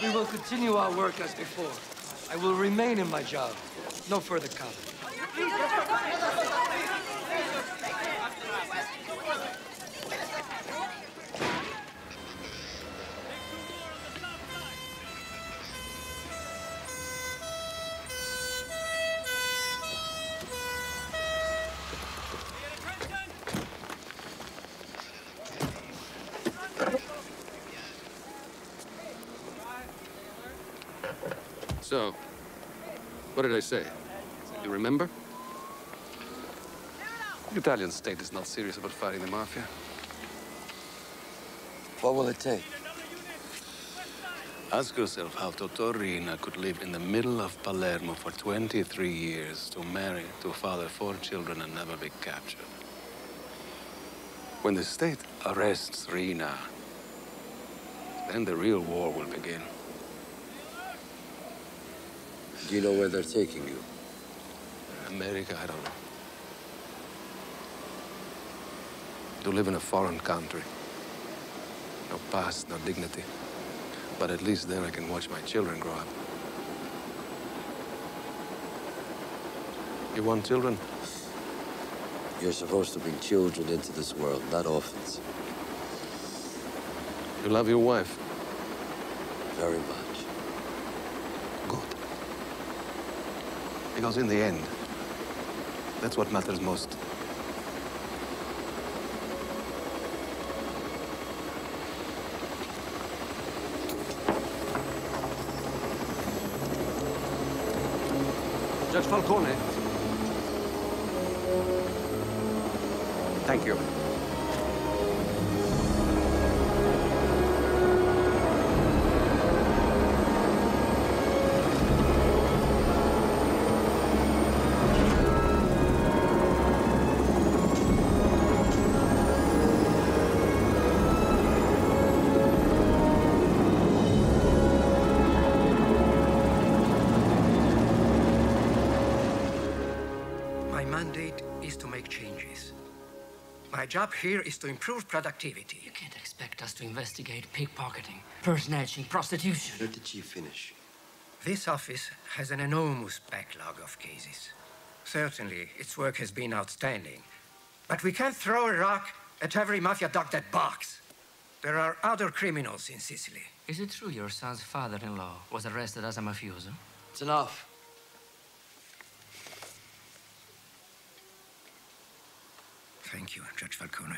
We will continue our work as before. I will remain in my job. No further comment. So, what did I say? You remember? The Italian state is not serious about fighting the Mafia. What will it take? Ask yourself how Totorina could live in the middle of Palermo for 23 years, to marry, to father 4 children and never be captured. When the state arrests Rina, then the real war will begin. Do you know where they're taking you? America, I don't know. To live in a foreign country. No past, no dignity. But at least then I can watch my children grow up. You want children? You're supposed to bring children into this world, not orphans. You love your wife? Very much. Because in the end, that's what matters most. Judge Falcone. Thank you. My job here is to improve productivity. You can't expect us to investigate pickpocketing, purse snatching, prostitution. Where did she finish? This office has an enormous backlog of cases. Certainly, its work has been outstanding. But we can't throw a rock at every mafia dog that barks. There are other criminals in Sicily. Is it true your son's father-in-law was arrested as a mafioso? It's enough. Thank you, Judge Falcone.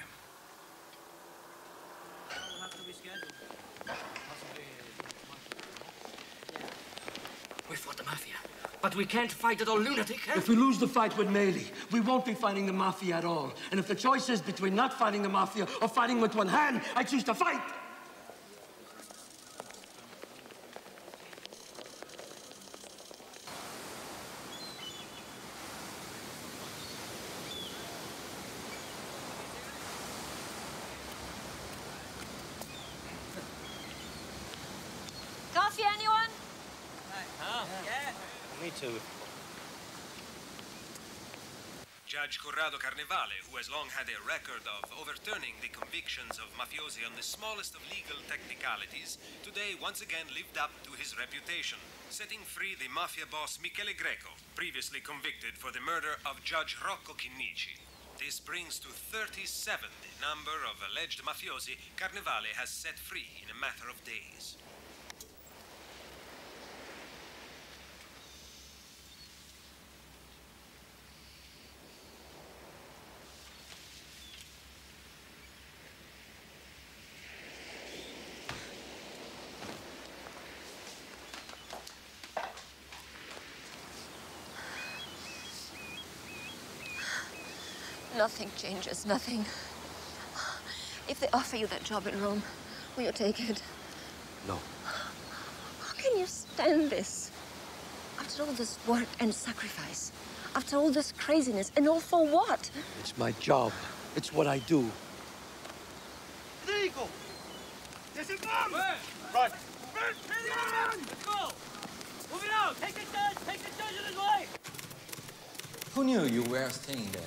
We fought the Mafia, but we can't fight that old lunatic, huh? If we lose the fight with Meli, we won't be fighting the Mafia at all. And if the choice is between not fighting the Mafia or fighting with one hand, I choose to fight! Coffee, anyone? Yeah. Me too. Judge Corrado Carnevale, who has long had a record of overturning the convictions of mafiosi on the smallest of legal technicalities, today once again lived up to his reputation, setting free the mafia boss Michele Greco, previously convicted for the murder of Judge Rocco Chinnici. This brings to 37 the number of alleged mafiosi Carnevale has set free in a matter of days. Nothing changes, nothing. If they offer you that job in Rome, will you take it? No. How can you stand this? After all this work and sacrifice, after all this craziness, and all for what? It's my job. It's what I do. vehicle! Yes, it comes! Where? Right. Let's go! Move it out! Take the judge! Take the judge in his way! Who knew you were staying there?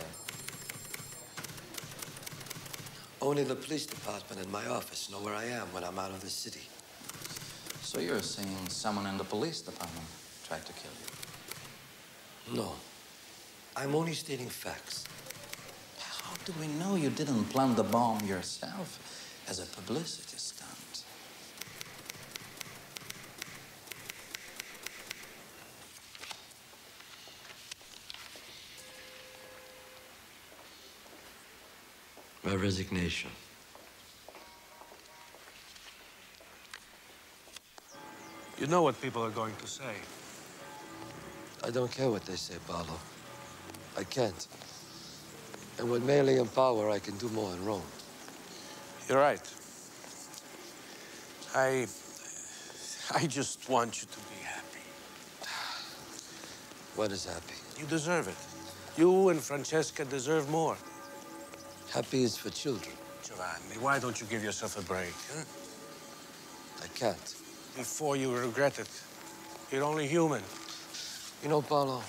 Only the police department and my office know where I am when I'm out of the city. So you're saying someone in the police department tried to kill you? No. I'm only stating facts. How do we know you didn't plant the bomb yourself as a publicity stunt? My resignation. You know what people are going to say. I don't care what they say, Paolo. I can't. And when mainly in power, I can do more in Rome. You're right. I just want you to be happy. What is happy? You deserve it. You and Francesca deserve more. Happy is for children. Giovanni, why don't you give yourself a break, huh? I can't. Before you regret it. You're only human. You know, Paolo,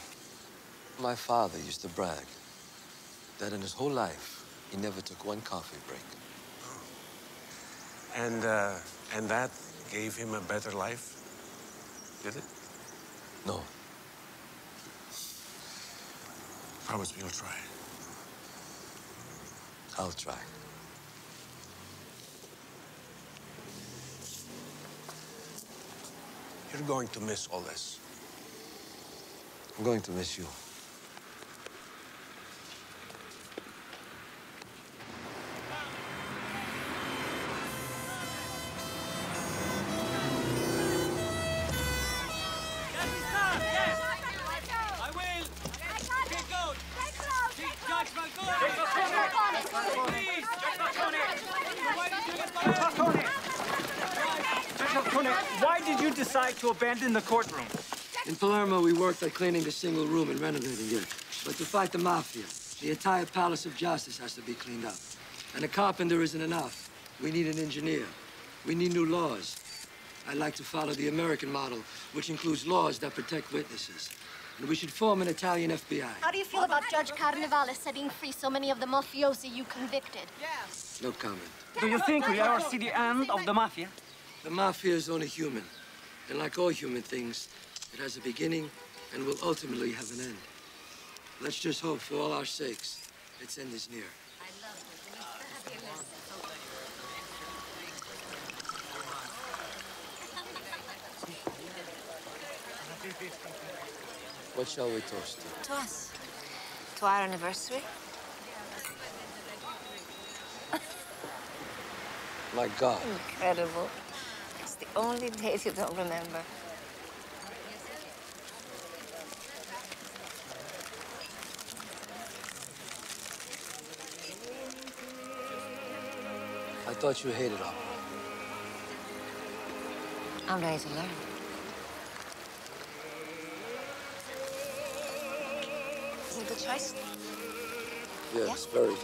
my father used to brag that in his whole life, he never took one coffee break. And that gave him a better life? Did it? No. Promise me you'll try. I'll try. You're going to miss all this. I'm going to miss you. Why did you decide to abandon the courtroom? In Palermo, we worked at cleaning a single room and renovating it. But to fight the Mafia, the entire Palace of Justice has to be cleaned up. And a carpenter isn't enough. We need an engineer. We need new laws. I like to follow the American model, which includes laws that protect witnesses. And we should form an Italian FBI. How do you feel about Judge Carnevale setting free so many of the mafiosi you convicted? No comment. Do you think we ever see the end of the Mafia? The Mafia is only human. And like all human things, it has a beginning and will ultimately have an end. Let's just hope for all our sakes, its end is near. What shall we toast to? To us. To our anniversary. My God. Incredible. It's the only date you don't remember. I thought you hated opera. I'm ready to learn. Is it a good choice? Yes, very good.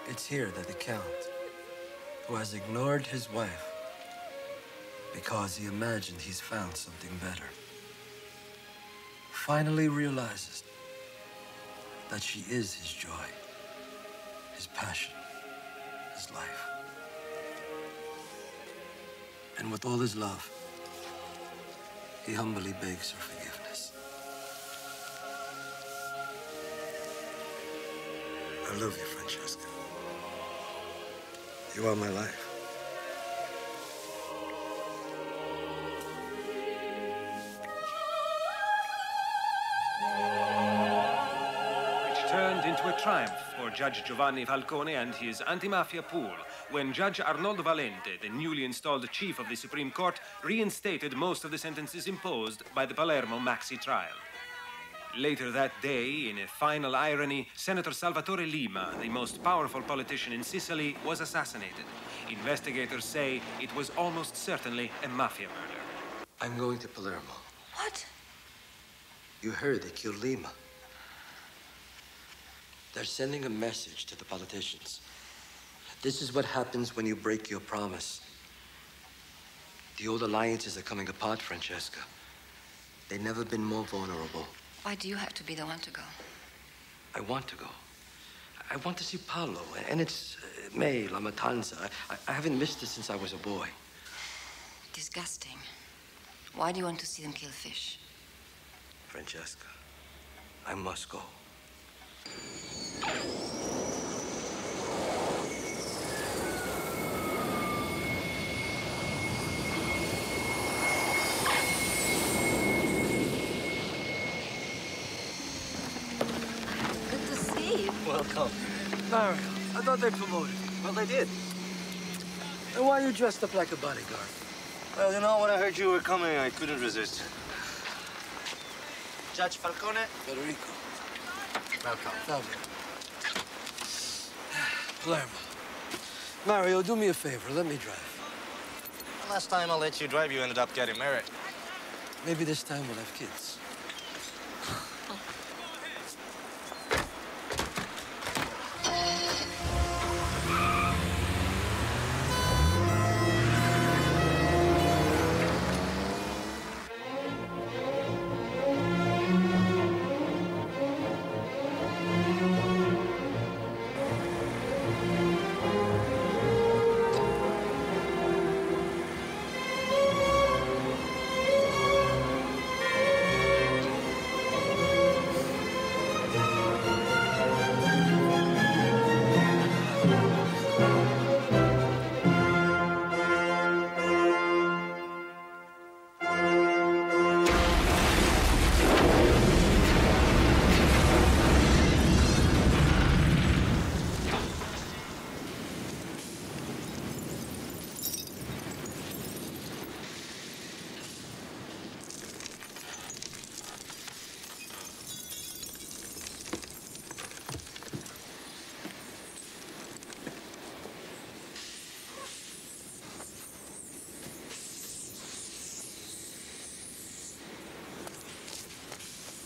It's here that the Count, who has ignored his wife because he imagined he's found something better, finally realizes that she is his joy, his passion, his life. And with all his love, he humbly begs her forgiveness. I love you, Francesca. You are my life. Which turned into a triumph for Judge Giovanni Falcone and his anti-mafia pool when Judge Arnoldo Valente, the newly installed chief of the Supreme Court, reinstated most of the sentences imposed by the Palermo maxi trial. Later that day, in a final irony, Senator Salvatore Lima, the most powerful politician in Sicily, was assassinated. Investigators say it was almost certainly a mafia murder. I'm going to Palermo. What? You heard they killed Lima. They're sending a message to the politicians. This is what happens when you break your promise. The old alliances are coming apart, Francesca. They've never been more vulnerable. Why do you have to be the one to go? I want to go. I want to see Paolo, and it's May, La Matanza. I haven't missed it since I was a boy. Disgusting. Why do you want to see them kill fish? Francesca, I must go. Good to see you. Welcome. Mario, I thought they promoted you. Well, they did. And why are you dressed up like a bodyguard? Well, you know, when I heard you were coming, I couldn't resist. Judge Falcone? Federico. Welcome. Lovely. Palermo. Mario, do me a favor. Let me drive. The last time I let you drive, you ended up getting married. Maybe this time we'll have kids.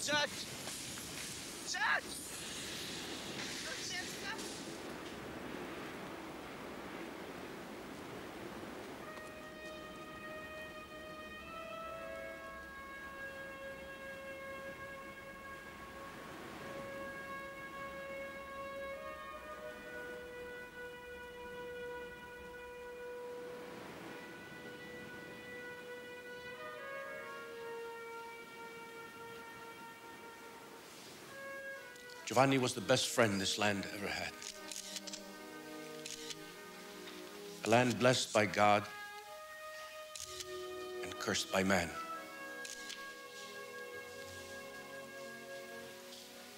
Judge! Judge! Francesca? Giovanni was the best friend this land ever had. A land blessed by God and cursed by man.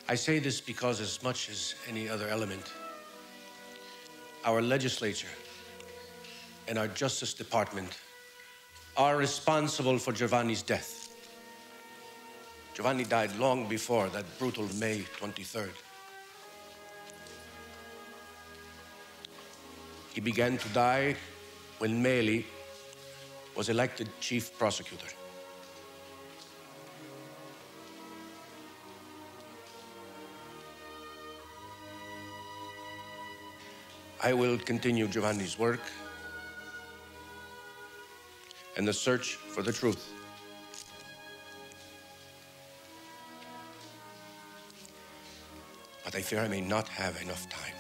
I say this because, as much as any other element, our legislature and our Justice Department are responsible for Giovanni's death. Giovanni died long before that brutal May 23rd. He began to die when Meli was elected chief prosecutor. I will continue Giovanni's work and the search for the truth. But I fear I may not have enough time.